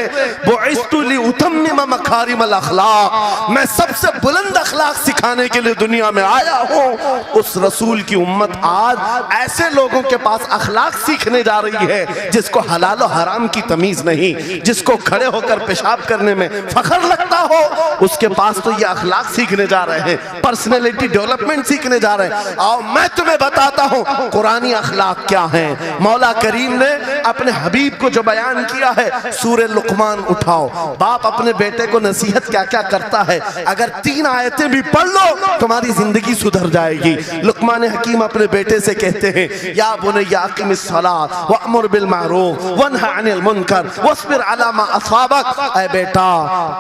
बुइस्तु लिउतम्मिम मकारिमल अखलाक, मैं सबसे बुलंद अखलाक सिखाने के लिए दुनिया में आया हूँ। उस रसूल की उम्मत आज ऐसे लोगों के पास अखलाक सीखने जा रही है जिसको हलाल और हराम की तमीज नहीं, जिसको खड़े होकर पेशाब करने में फख्र लगता हो, उसके पास तो ये अखलाक सीखने जा रहे हैं, पर्सनैलिटी डेवलपमेंट सीखने जा रहे हैं। आओ मैं तुम्हें बताता हूँ कुरानी अखलाक क्या है। मौला करीम ने अपने हबीब को जो बयान किया है, सूरे लुकमान उठाओ, बाप अपने बेटे को नसीहत क्या क्या करता है, अगर 3 आयतें भी पढ़ लो तुम्हारी जिंदगी सुधर जाएगी। लुकमान हकीम अपने बेटे से कहते हैं, या बुनय्या अक़िमिस सलात वअमुर बिल मारूफ वन्हा अनिल मुनकर वस्बिर अला मा असाबक, ऐ बेटा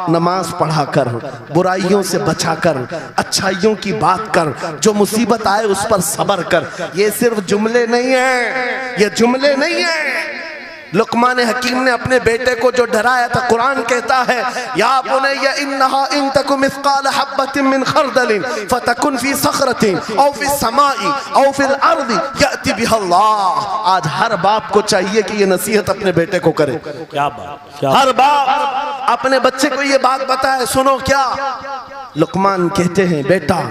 नमाज पढ़ा कर, बुराइयों से बचा कर, अच्छाइयों की बात कर, जो मुसीबत आए उस पर सब्र कर। ये सिर्फ जुमले नहीं है, ये जुमले नहीं है। लुकमान हकीम ने अपने बेटे को जो डराया था, कुरान कहता है, या बुनय्या इन्नहा इन तकु मिस्काल हब्बतिन मिन खरदलिन फतकुन फी सखरतिन औ फी समाई औ फिल अर्दी याति बिहा अल्लाह। आज हर बाप को चाहिए कि ये नसीहत अपने बेटे को करे। क्या बात, हर बाप अपने बच्चे को ये बात बताए, सुनो क्या। लुकमान कहते हैं, बेटा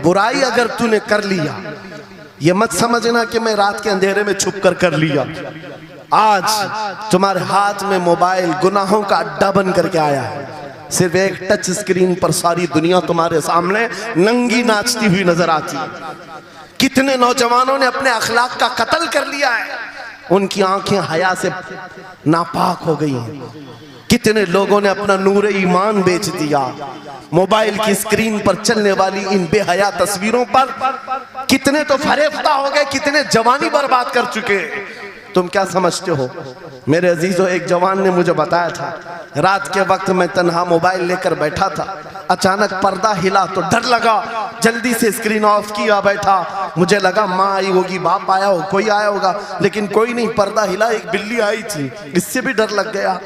बुराई अगर तूने कर लिया, ये मत समझना कि मैं रात के अंधेरे में छुप कर लिया। आज तुम्हारे हाथ में मोबाइल गुनाहों का अड्डा बन करके आया है। सिर्फ एक टच स्क्रीन पर सारी दुनिया तुम्हारे सामने नंगी नाचती हुई नजर आती है। कितने नौजवानों ने अपने अखलाक का कत्ल कर लिया है, उनकी आंखें हया से नापाक हो गई हैं। कितने लोगों ने अपना नूर ईमान बेच दिया मोबाइल की स्क्रीन पर चलने वाली इन बेहया तस्वीरों पर। कितने तो फरेफ्ता हो गए, कितने जवानी बर्बाद कर चुके। तुम क्या समझते हो मेरे अजीजों, एक जवान ने मुझे बताया था, रात के वक्त मैं तन्हा मोबाइल लेकर बैठा था, अचानक पर्दा हिला तो डर लगा, जल्दी से स्क्रीन ऑफ किया, बैठा। मुझे लगा माँ आई होगी, बाप आया हो, कोई आया होगा, लेकिन कोई नहीं। पर्दा हिला, एक बिल्ली आई थी, इससे भी डर लग गया।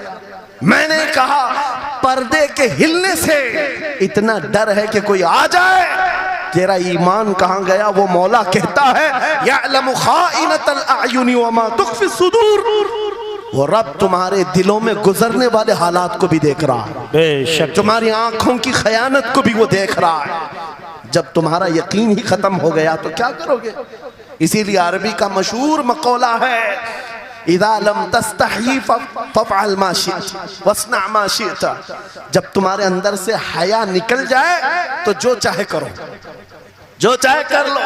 मैंने कहा पर्दे के हिलने से इतना डर है कि कोई आ जाए, तेरा ईमान कहाँ गया? वो मौला कहता है, यअलमु खाइनतल अयुनि वमा तुख्फी सुदूर। वो रब तुम्हारे दिलों में गुजरने वाले हालात को भी देख रहा है, बेशक तुम्हारी आंखों की खयानत को भी वो देख रहा है। जब तुम्हारा यकीन ही खत्म हो गया तो क्या करोगे? इसीलिए अरबी का मशहूर मकौला है, इज़ा लम तस्तही फफ़अल मा शिअत वस्ना मा शिअत। जब तुम्हारे अंदर से हया निकल जाए तो जो चाहे करो, जो चाहे कर लो।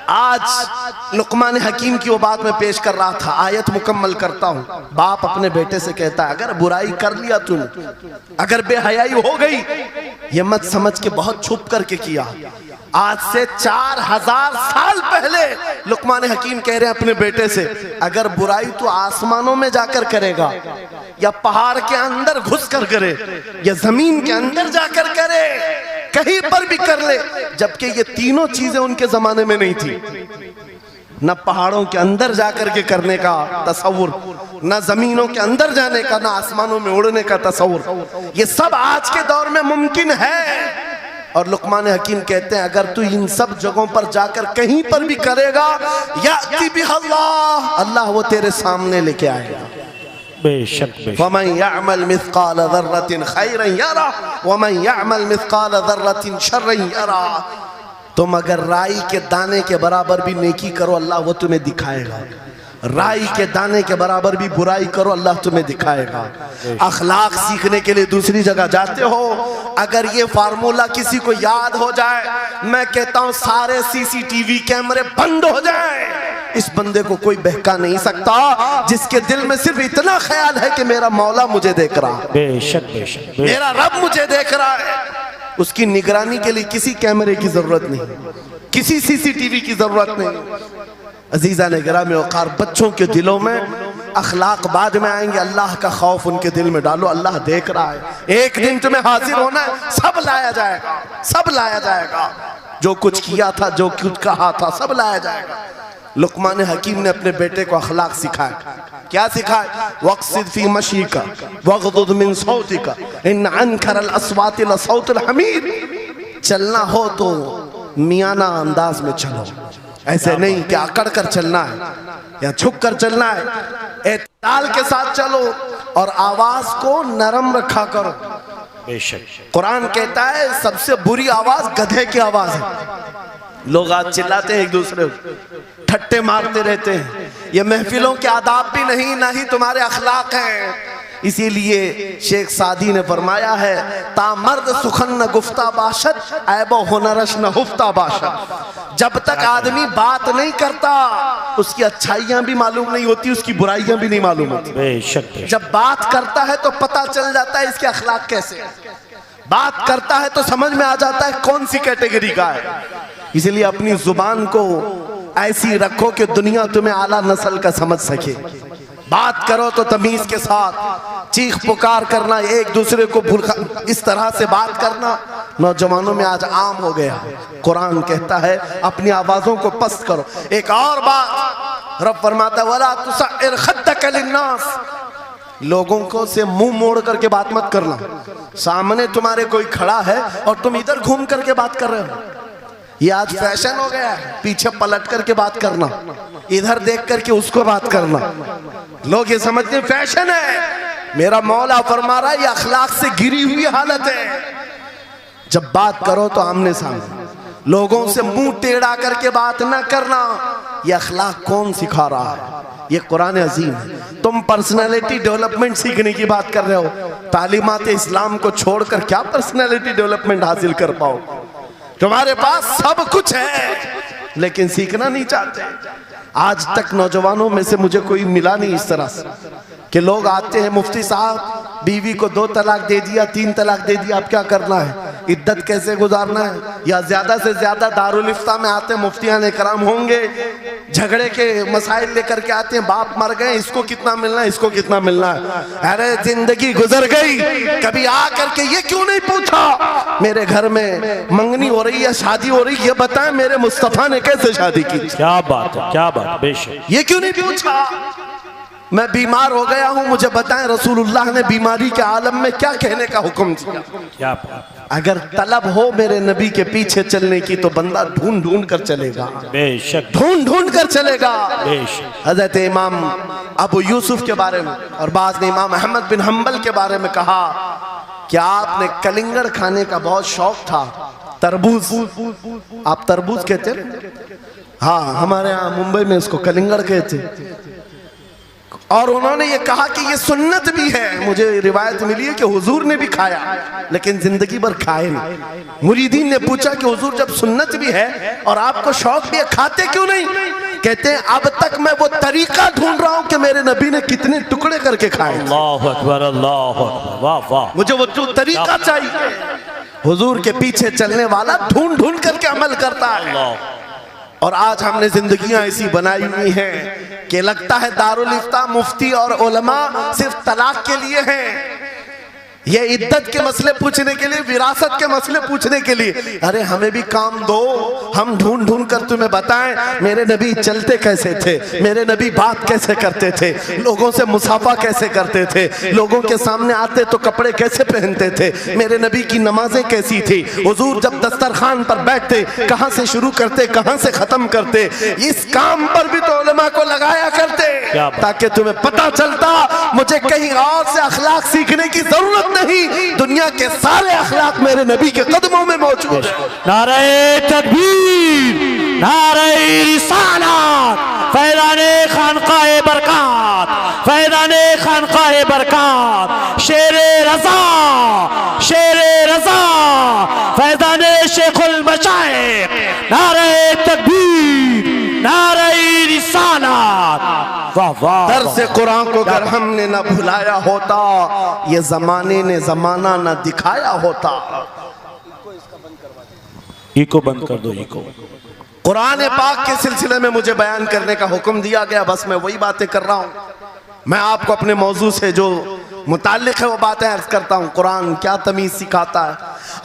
आज लुकमान हकीम की वो बात मैं पेश कर रहा था, आयत मुकम्मल करता हूँ। बाप अपने बेटे से कहता है, अगर बुराई कर लिया तूने, अगर बेहयाई हो गई, ये मत समझ के बहुत छुप करके किया। आज से 4000 साल पहले लुकमान हकीम कह रहे हैं अपने बेटे से, अगर बुराई तो आसमानों में जाकर करेगा, या पहाड़ के अंदर घुस कर करे, या जमीन के अंदर जाकर करे, कहीं पर भी कर ले। जबकि ये तीनों चीजें उनके जमाने में नहीं थी, न पहाड़ों के अंदर जाकर के करने का तसव्वुर, न जमीनों के अंदर जाने का, न आसमानों में उड़ने का तसव्वुर। ये सब आज के दौर में मुमकिन है। और लुकमान हकीम कहते हैं, अगर तू इन सब जगहों पर जाकर कहीं पर भी करेगा, याति बिहा अल्लाह, अल्लाह वो तेरे सामने लेके आएगा। बेशक वमन यअमल मिस्काल ज़र्रतिन खैरन यरा वमन यअमल मिस्काल ज़र्रतिन शर्रन यरा। तुम अगर राई के दाने के बराबर भी नेकी करो, अल्लाह वो तुम्हें दिखाएगा। राई के दाने के बराबर भी बुराई करो, अल्लाह तुम्हें दिखाएगा। अखलाक सीखने के लिए दूसरी जगह जाते हो, अगर ये फार्मूला किसी को याद हो जाए, मैं कहता हूँ सारे सीसीटीवी कैमरे बंद हो जाए। इस बंदे को कोई बहका नहीं सकता जिसके दिल में सिर्फ इतना ख्याल है कि मेरा मौला मुझे देख रहा है, बेशक बेशक मेरा रब मुझे देख रहा है। उसकी निगरानी के लिए किसी कैमरे की जरूरत नहीं, किसी सीसीटीवी की जरूरत नहीं। अजीजा ने गिरामी वक़ार, बच्चों के दिलों में अखलाक बाद में आएंगे, अल्लाह का खौफ उनके दिल में डालो। अल्लाह देख रहा है, एक दिन तुम्हें हाजिर होना है, सब लाया जाएगा, सब लाया जाएगा। जो कुछ किया था, जो कुछ कहा था, सब लाया जाएगा। लुकमान हकीम ने अपने बेटे को अखलाक सिखाया। क्या सिखाया? वक़्सिद फी मशीका वग़्दुद मिन सौतिका इन अनकरल अस्वाति लसौतुल हमीर। चलना हो तो मियाना अंदाज में चलो, ऐसे नहीं कि अकड़ कर चलना है या झुक कर चलना है। एतदाल के साथ चलो और आवाज को नरम रखा करो। बेशक कुरान कहता है सबसे बुरी आवाज गधे की आवाज है। लोग आज चिल्लाते हैं एक दूसरे को, ठट्टे मारते रहते हैं। ये महफिलों के आदाब भी नहीं, ना ही तुम्हारे अखलाक हैं। इसीलिए शेख सादी ने फरमाया है, तामर्द सुखन न गुफ्ता बाशद ऐबो हुनरश न हुफ्ता बाशद। जब तक आदमी बात नहीं करता उसकी अच्छाइयां भी मालूम नहीं होती, उसकी बुराइयां भी नहीं मालूम होती। बेशक जब बात करता है तो पता चल जाता है इसके अखलाक कैसे हैं। बात करता है तो समझ में आ जाता है कौन सी कैटेगरी का है। इसलिए अपनी जुबान को ऐसी रखो कि दुनिया तुम्हें आला नस्ल का समझ सके। बात करो तो तमीज के साथ, चीख पुकार करना, एक दूसरे को इस तरह से बात करना नौजवानों में आज आम हो गया। कुरान कहता है अपनी आवाजों को पस्त करो। एक और बात रब फरमाता है, वला तुसइर खद्दक लिन्नास, लोगों को से मुंह मोड़ करके बात मत करना। सामने तुम्हारे कोई खड़ा है और तुम इधर घूम करके बात कर रहे हो। ये आज फैशन हो गया है, पीछे पलट करके बात करना, इधर देख करके उसको बात करना। लोग ये समझते हैं फैशन है। मेरा मौला फरमा रहा है ये अखलाक से गिरी हुई हालत है। जब बात करो तो आमने सामने, लोगों से मुंह टेढ़ा करके बात ना करना। ये अखलाक कौन सिखा रहा है? ये कुरान अजीम है। तुम पर्सनालिटी डेवलपमेंट सीखने की बात कर रहे हो, तालीमात इस्लाम को छोड़कर क्या पर्सनालिटी डेवलपमेंट हासिल कर पाओ? तुम्हारे पास सब कुछ है लेकिन सीखना नहीं चाहते। आज तक नौजवानों में से मुझे कोई मिला नहीं इस तरह से कि लोग आते हैं, मुफ्ती साहब बीवी को 2 तलाक दे दिया, 3 तलाक दे दिया, अब क्या करना है, इद्दत कैसे गुजारना है? या ज्यादा से ज्यादा दारुल इफ्ता में आते हैं, मुफ्तियान इकराम होंगे, झगड़े के मसाइल लेकर के आते हैं, बाप मर गए, इसको कितना मिलना है, इसको कितना मिलना है। अरे जिंदगी गुजर गई, कभी आ करके ये क्यों नहीं पूछा मेरे घर में मंगनी हो रही है, शादी हो रही, ये बताएं मेरे मुस्तफा ने कैसे शादी की? क्या बात है, क्या बात। बेशक ये क्यों नहीं पूछा? मैं बीमार हो गया हूं, मुझे बताएं रसूलुल्लाह ने बीमारी के आलम में क्या कहने का हुक्म दिया? क्या बात। अगर तलब हो मेरे नबी के पीछे चलने की तो बंदा ढूंढ ढूंढ कर चलेगा, बेशक ढूंढ ढूंढ कर चलेगा। बेशक हजरत इमाम अबू यूसुफ के बारे में और बाद में इमाम अहमद बिन हम्बल के बारे में कहा कि आपने कलिंगड़ खाने का बहुत शौक था। तरबूज, आप तरबूज कहते हैं? हाँ, हमारे यहाँ मुंबई में इसको कलिंगड़ कहते। और उन्होंने ये कहा कि ये सुन्नत भी है। मुझे रिवायत मिली है कि हुजूर ने भी खाया लेकिन जिंदगी भर खाए नहीं। मुरीदीन ने पूछा कि हुजूर जब सुन्नत भी है और आपको शौक भी है, खाते क्यों नहीं? कहते हैं अब तक मैं वो तरीका ढूंढ रहा हूं कि मेरे नबी ने कितने टुकड़े करके खाए। अल्लाहु अकबर, अल्लाहु अकबर, वाह वाह। मुझे वो तरीका चाहिए। हुजूर के पीछे चलने वाला ढूंढ ढूंढ करके अमल करता है। और आज हमने जिंदगियां ऐसी बनाई हुई हैं कि लगता है दारुल इफ्ता, मुफ्ती और उलमा सिर्फ तलाक के लिए हैं, ये इद्दत के मसले पूछने के लिए, विरासत के मसले पूछने के लिए। अरे हमें भी काम दो, हम ढूंढ ढूंढ कर तुम्हें बताएं मेरे नबी चलते कैसे थे, मेरे नबी बात कैसे करते थे, लोगों से मुसाफा कैसे करते थे, लोगों के सामने आते तो कपड़े कैसे पहनते थे, मेरे नबी की नमाजें कैसी थी, हुजूर जब दस्तरखान पर बैठते कहां से शुरू करते कहां से खत्म करते। इस काम पर भी तो उलमा को लगाया करते ताकि तुम्हें पता चलता मुझे कहीं और से अखलाक सीखने की जरूरत नहीं, दुनिया के सारे अखलाक मेरे नबी के कदमों में मौजूद है। नारे तकबीर, नारे रिसालत, फैज़ाने खानकाए बरकत, फैज़ाने खानकाए बरकत, शेरे रज़ा, शेरे रज़ा, फैज़ाने शेखुल मशाइख, नारे तकबीर, नारे रिसालत। दर्स कुरान को अगर हमने न भुलाया होता, ये जमाने ने जमाना न दिखाया होता। इको बंद कर दो, इको। कुरान पाक के सिलसिले में मुझे बयान करने का हुक्म दिया गया, बस मैं वही बातें कर रहा हूं। मैं आपको अपने मौजू से जो मुताल्लिक है वो बातें अर्ज करता हूं। कुरान क्या तमीज सिखाता है।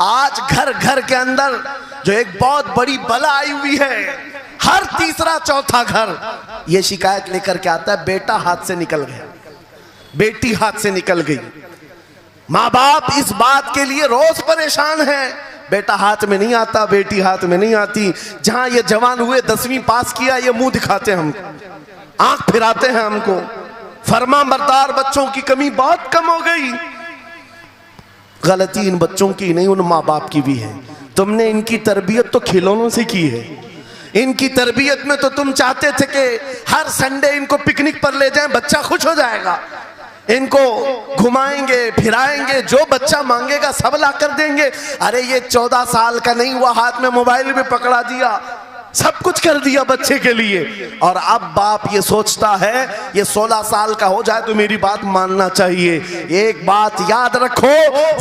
आज घर घर के अंदर जो एक बहुत बड़ी बला आई हुई है, हर तीसरा चौथा घर ये शिकायत लेकर के आता है बेटा हाथ से निकल गया, बेटी हाथ से निकल गई। माँ बाप इस बात के लिए रोज परेशान है, बेटा हाथ में नहीं आता, बेटी हाथ में नहीं आती। जहां ये जवान हुए 10वीं पास किया, ये मुंह दिखाते हैं हमको, आंख फिराते हैं हमको, फरमाबरदार बच्चों की कमी बहुत कम हो गई। गलती इन बच्चों की नहीं, उन माँ बाप की भी है। तुमने इनकी तरबियत तो खिलौनों से की है। इनकी तरबियत में तो तुम चाहते थे कि हर संडे इनको पिकनिक पर ले जाएं, बच्चा खुश हो जाएगा। इनको घुमाएंगे फिराएंगे, जो बच्चा मांगेगा सब ला कर देंगे। अरे ये 14 साल का नहीं हुआ, हाथ में मोबाइल भी पकड़ा दिया, सब कुछ कर दिया बच्चे के लिए। और अब बाप ये सोचता है ये 16 साल का हो जाए तो मेरी बात मानना चाहिए। एक बात याद रखो,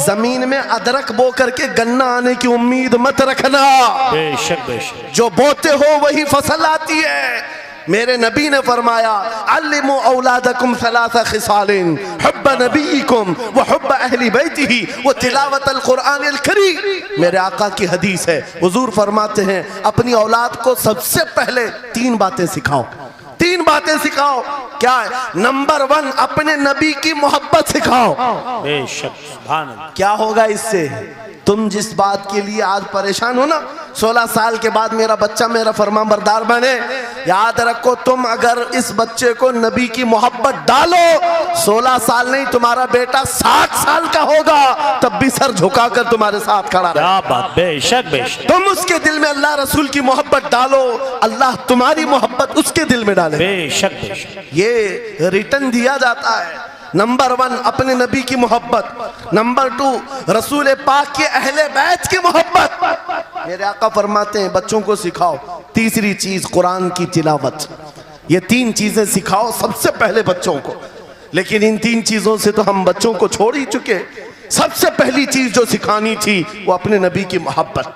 जमीन में अदरक बो करके गन्ना आने की उम्मीद मत रखना। बेशक बेशक, जो बोते हो वही फसल आती है। मेरे नबी ने फरमाया, अल्लिमु औलादकुम सलासा खिसालिन, हुब्ब नबीकुम व हुब्ब अहली बैतिही व तिलावतल कुरानिल करीम। मेरे आका की हदीस है, हुजूर फरमाते हैं अपनी औलाद को सबसे पहले 3 बातें सिखाओ। 3 बातें सिखाओ। क्या है? नंबर 1, अपने नबी की मोहब्बत सिखाओ। बेशक, सुभान अल्लाह। क्या होगा इससे? तुम जिस बात के लिए आज परेशान हो ना, 16 साल के बाद मेरा बच्चा मेरा फरमाबरदार बने, याद रखो तुम अगर इस बच्चे को नबी की मोहब्बत डालो, 16 साल नहीं तुम्हारा बेटा 60 साल का होगा, तब भी सर झुकाकर तुम्हारे साथ खड़ा रहे। क्या बात, बेशक बेशक। तुम उसके दिल में अल्लाह रसूल की मोहब्बत डालो, अल्लाह तुम्हारी मोहब्बत उसके दिल में डाले। बेशक बेशक, ये रिटर्न दिया जाता है। नंबर 1 अपने नबी की मोहब्बत, नंबर 2 रसूल पाक के अहले बैत की मोहब्बत। मेरे आका फरमाते हैं बच्चों को सिखाओ। तीसरी चीज कुरान की तिलावत। ये 3 चीजें सिखाओ सबसे पहले बच्चों को। लेकिन इन 3 चीजों से तो हम बच्चों को छोड़ ही चुके। सबसे पहली चीज जो सिखानी थी वो अपने नबी की मोहब्बत।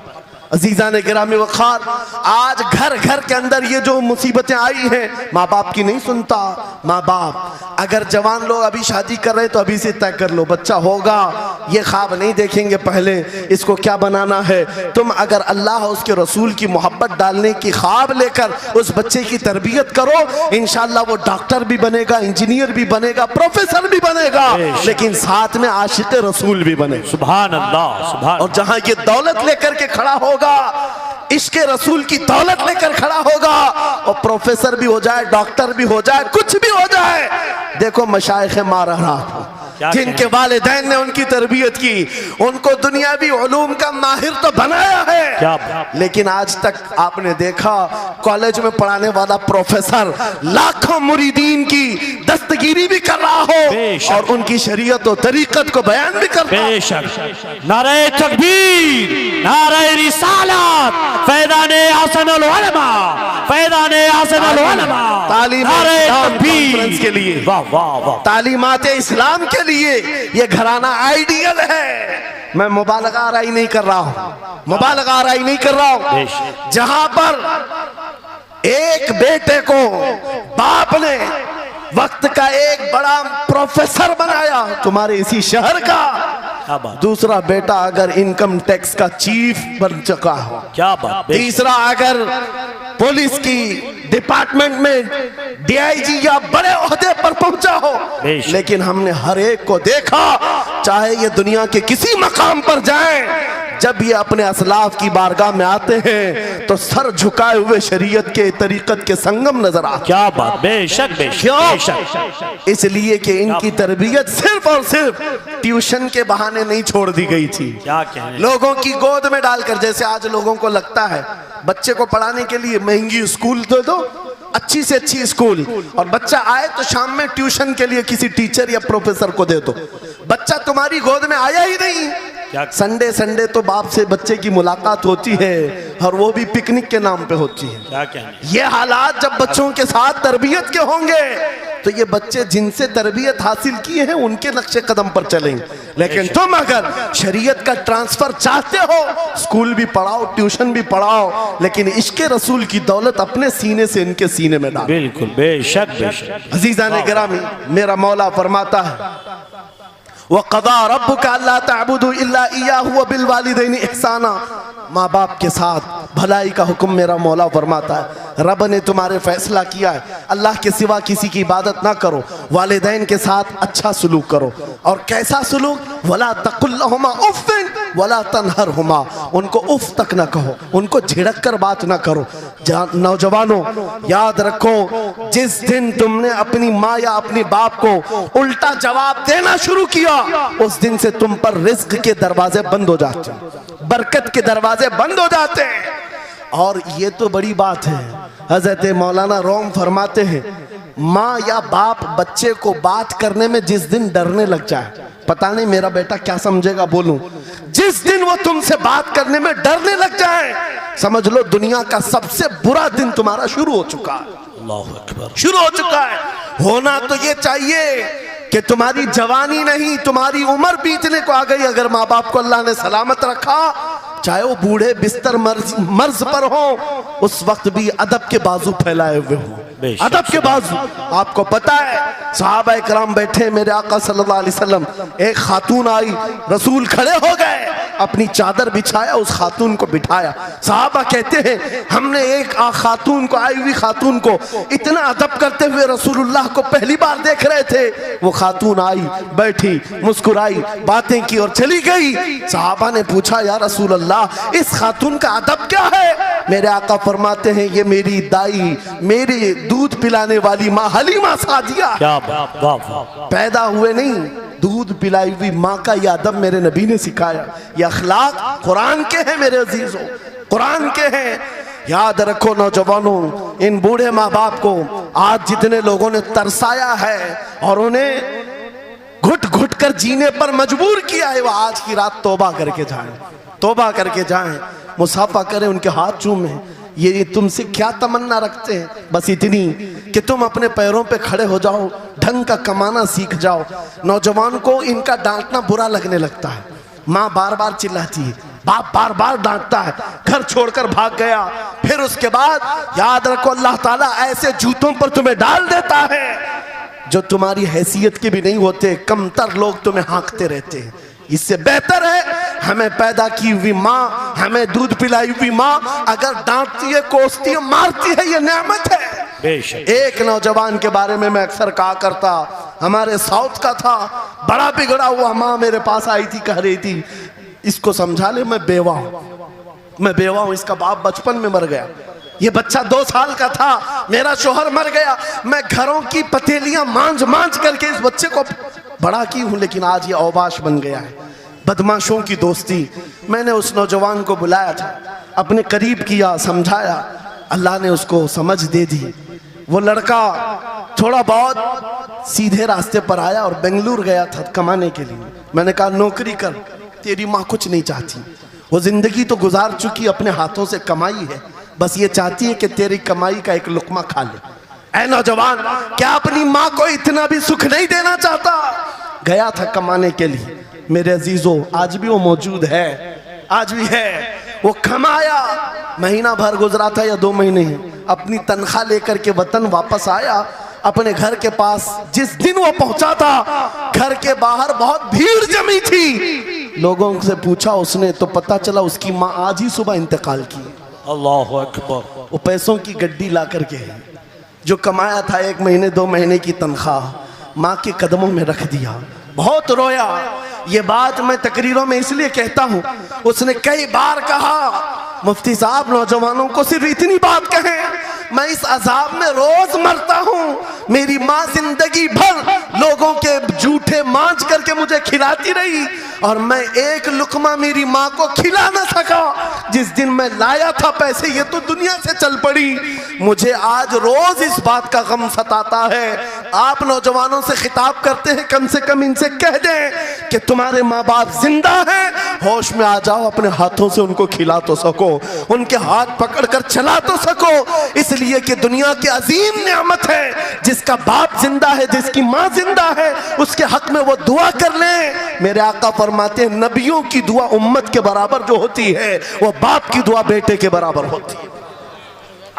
अजीजा ने गिरामी वखार, आज घर घर के अंदर ये जो मुसीबतें आई हैं, माँ बाप की नहीं सुनता। माँ बाप अगर जवान लोग अभी शादी कर रहे हैं तो अभी से तय कर लो, बच्चा होगा, ये ख्वाब नहीं देखेंगे पहले इसको क्या बनाना है। तुम अगर अल्लाह और उसके रसूल की मोहब्बत डालने की ख्वाब लेकर उस बच्चे की तरबियत करो, इंशाल्लाह वो डॉक्टर भी बनेगा, इंजीनियर भी बनेगा, प्रोफेसर भी बनेगा, लेकिन साथ में आशिक रसूल भी बने। सुभान अल्लाह, सुभान। और जहां ये दौलत लेकर के खड़ा होगा, इश्क़े रसूल की दौलत लेकर खड़ा होगा, और प्रोफेसर भी हो जाए, डॉक्टर भी हो जाए, कुछ भी हो जाए। देखो मशाइख मारहरा जिनके वालिदैन ने उनकी तरबियत की, उनको दुनियावी उलूम का माहिर तो बनाया है, लेकिन आज तक आपने देखा कॉलेज में पढ़ाने वाला प्रोफेसर लाखों मुरीदीन की दस्तगीरी भी कर रहा हो और उनकी शरीयत और तरीकत को बयान भी कर रहा हो। बेशक। नारे तकबीर, नारे रिसालत, फैज़ाने हसनुल उलमा, फैज़ाने हसनुल उलमा। तालीम कॉन्फ्रेंस के लिए, वाह वाह वाह, तालीमात इस्लाम के लिए ये घराना आइडियल है। मैं मुबालगा आराई नहीं कर रहा हूं, मुबालगा आराई नहीं कर रहा हूं। जहां पर एक बेटे को बाप ने वक्त का एक बड़ा प्रोफेसर बनाया तुम्हारे इसी शहर का, दूसरा बेटा अगर इनकम टैक्स का चीफ बन चुका हो, क्या बात, तीसरा अगर पुलिस की डिपार्टमेंट में डीआईजी या बड़े ओहदे पर पहुंचा हो, लेकिन हमने हर एक को देखा, चाहे ये दुनिया के किसी मकाम पर जाएं, जब ये अपने असलाफ की बारगाह में आते हैं तो सर झुकाए हुए शरीयत के तरीकत के संगम नजर आते। क्या बात, बेशक बेशक। क्यों? इसलिए कि इनकी तरबियत सिर्फ और सिर्फ ट्यूशन के बहाने नहीं छोड़ दी गई थी, क्या कहने, लोगों की गोद में डालकर। जैसे आज लोगों को लगता है बच्चे को पढ़ाने के लिए महंगी स्कूल दे दो, अच्छी से अच्छी स्कूल, और बच्चा आए तो शाम में ट्यूशन के लिए किसी टीचर या प्रोफेसर को दे दो। बच्चा तुम्हारी गोद में आया ही नहीं। संडे संडे तो बाप से बच्चे की मुलाकात होती है, और वो भी पिकनिक के नाम पे होती है। क्या कहने, ये हालात जब बच्चों के साथ तरबियत के होंगे तो ये बच्चे जिनसे तरबियत हासिल की है उनके नक्शे कदम पर चलेंगे। लेकिन तुम अगर शरीयत का ट्रांसफर चाहते हो, स्कूल भी पढ़ाओ, ट्यूशन भी पढ़ाओ, लेकिन इश्क़े रसूल की दौलत अपने सीने से इनके सीने में डालो। बिल्कुल, बेशक बेशक। अजीज़ान गिरामी, मेरा मौला फरमाता है, वक़ज़ा रब्बुका अल्ला तअबुदू इल्ला इय्याहु व बिल वालिदैनि इहसाना। माँ बाप के साथ भलाई का हुक्म मेरा मौला फरमाता है। रब ने तुम्हारे फैसला किया है, अल्लाह के सिवा किसी की इबादत ना करो, वालिदैन के साथ अच्छा सलूक करो। और कैसा सलूक? वला तकुल्लहुमा उफ़्फ़िन वला तनहरहुमा, उनको उफ तक ना कहो, उनको झिड़क कर बात ना करो। नौजवानों याद रखो, जिस दिन तुमने अपनी माँ या अपने बाप को उल्टा जवाब देना शुरू किया, उस दिन से तुम पर रिज्क के दरवाजे बंद हो जाते हैं, बरकत के दरवाजे बंद हो जाते हैं। और ये तो बड़ी बात है, हजरत मौलाना रोम फरमाते हैं, माँ या बाप बच्चे को बात करने में जिस दिन डरने लग जाए, पता नहीं मेरा बेटा क्या समझेगा बोलूं, जिस दिन वो तुमसे बात करने में डरने लग जाए, समझ लो दुनिया का सबसे बुरा दिन तुम्हारा शुरू हो चुका है। अल्लाहु अकबर। शुरू हो चुका है। होना तो ये चाहिए कि तुम्हारी जवानी नहीं, तुम्हारी उम्र बीतने को आ गई, अगर माँ बाप को अल्लाह ने सलामत रखा, चाहे वो बूढ़े बिस्तर मर्ज पर हो, उस वक्त भी अदब के बाजू फैलाए हुए हो, अदब के बाजू। आपको पता है सहाबा इकराम बैठे, मेरे आका सल्लल्लाहु अलैहि वसल्लम, एक खातून आई, रसूल खड़े हो गए, अपनी चादर बिछाया, उस खातून को बिठाया। सहाबा कहते हैं हमने एक खातून को, आई हुई खातून को इतना अदब करते हुए रसूलुल्लाह को पहली बार देख रहे थे। वो खातून आई, बैठी, मुस्कुराई, बातें की और चली गई। सहाबा ने पूछा या रसूल अल्लाह, इस खातून का अदब क्या है? मेरे आका फरमाते हैं ये मेरी दाई, मेरी दूध पिलाने वाली माँ हलीमा सादिया, पैदा हुए नहीं, दूध पिलाई हुई माँ का यह अदब मेरे नबी ने सिखाया। ये अखलाक कुरान के हैं मेरे अजीजों, कुरान के हैं। याद रखो नौजवानों, इन बूढ़े माँ बाप को आज जितने लोगों ने तरसाया है और उन्हें घुट घुट कर जीने पर मजबूर किया है, वह आज की रात तौबा करके जाएं, तौबा करके जाएं, मुसाफा करें, उनके हाथ चूमें। ये तुमसे क्या तमन्ना रखते हैं? बस इतनी कि तुम अपने पैरों पे खड़े हो जाओ, ढंग का कमाना सीख जाओ। नौजवान को इनका डांटना बुरा लगने लगता है, माँ बार बार चिल्लाती है, बाप बार बार डांटता है, घर छोड़कर भाग गया, फिर उसके बाद याद रखो अल्लाह ताला ऐसे जूतों पर तुम्हें डाल देता है जो तुम्हारी हैसियत के भी नहीं होते, कमतर लोग तुम्हें हाँकते रहते हैं। इससे बेहतर है हमें पैदा की हुई माँ, हमें दूध पिलाई हुई माँ अगर डांटती है, कोसती है, मारती है, ये नेमत है। एक नौजवान के बारे में मैं अक्सर कहा करता, हमारे साउथ का था, बड़ा बिगड़ा हुआ, माँ मेरे पास आई थी, कह रही थी इसको समझा ले, मैं बेवा हूं, मैं बेवा हूं, इसका बाप बचपन में मर गया, ये बच्चा 2 साल का था, मेरा शोहर मर गया, मैं घरों की पतेलियां मांझ मांझ करके इस बच्चे को बड़ा की हूं, लेकिन आज ये औबाश बन गया है। बदमाशों की दोस्ती। मैंने उस नौजवान को बुलाया था, अपने करीब किया, समझाया, अल्लाह ने उसको समझ दे दी। वो लड़का थोड़ा बहुत सीधे रास्ते पर आया और बेंगलुरु गया था कमाने के लिए। मैंने कहा नौकरी कर, तेरी माँ कुछ नहीं चाहती, वो जिंदगी तो गुजार चुकी, अपने हाथों से कमाई है, बस ये चाहती है कि तेरी कमाई का एक लुकमा खा ले। ऐ नौजवान, क्या अपनी माँ को इतना भी सुख नहीं देना चाहता? गया था कमाने के लिए। मेरे अजीजों, आज भी वो मौजूद है, आज भी है। वो कमाया, महीना भर गुजरा था या 2 महीने ही, अपनी तनख्वाह लेकर के वतन वापस आया। अपने घर के पास जिस दिन वो पहुंचा था, घर के बाहर बहुत भीड़ जमी थी। लोगों से पूछा उसने तो पता चला उसकी माँ आज ही सुबह इंतकाल की। अल्लाहु अकबर। वो पैसों की गड्डी ला करके जो कमाया था 1 महीने 2 महीने की तनख्वाह माँ के कदमों में रख दिया। बहुत रोया। ये बात मैं तकरीरों में इसलिए कहता हूँ, उसने कई बार कहा मुफ्ती साहब नौजवानों को सिर्फ इतनी बात कहें, मैं इस अजाब में रोज मरता हूँ। मेरी माँ जिंदगी भर लोगों के जूठे मांझ करके मुझे खिलाती रही और मैं एक लुकमा मेरी माँ को खिला ना सका। जिस दिन मैं लाया था पैसे, ये तो दुनिया से चल पड़ी। मुझे आज रोज इस बात का गम सताता है। आप नौजवानों से खिताब करते हैं, कम से कम इनसे कह दें कि तुम्हारे माँ बाप जिंदा हैं, होश में आ जाओ, अपने हाथों से उनको खिला तो सको, उनके हाथ पकड़कर चला तो सको। इसलिए कि दुनिया की अजीम नेमत है, जिसका बाप जिंदा है, जिसकी माँ जिंदा है, उसके हक में वो दुआ कर ले। मेरे आका फरमाते हैं नबियों की दुआ उम्मत के बराबर जो होती है, वो बाप की दुआ बेटे के बराबर होती है।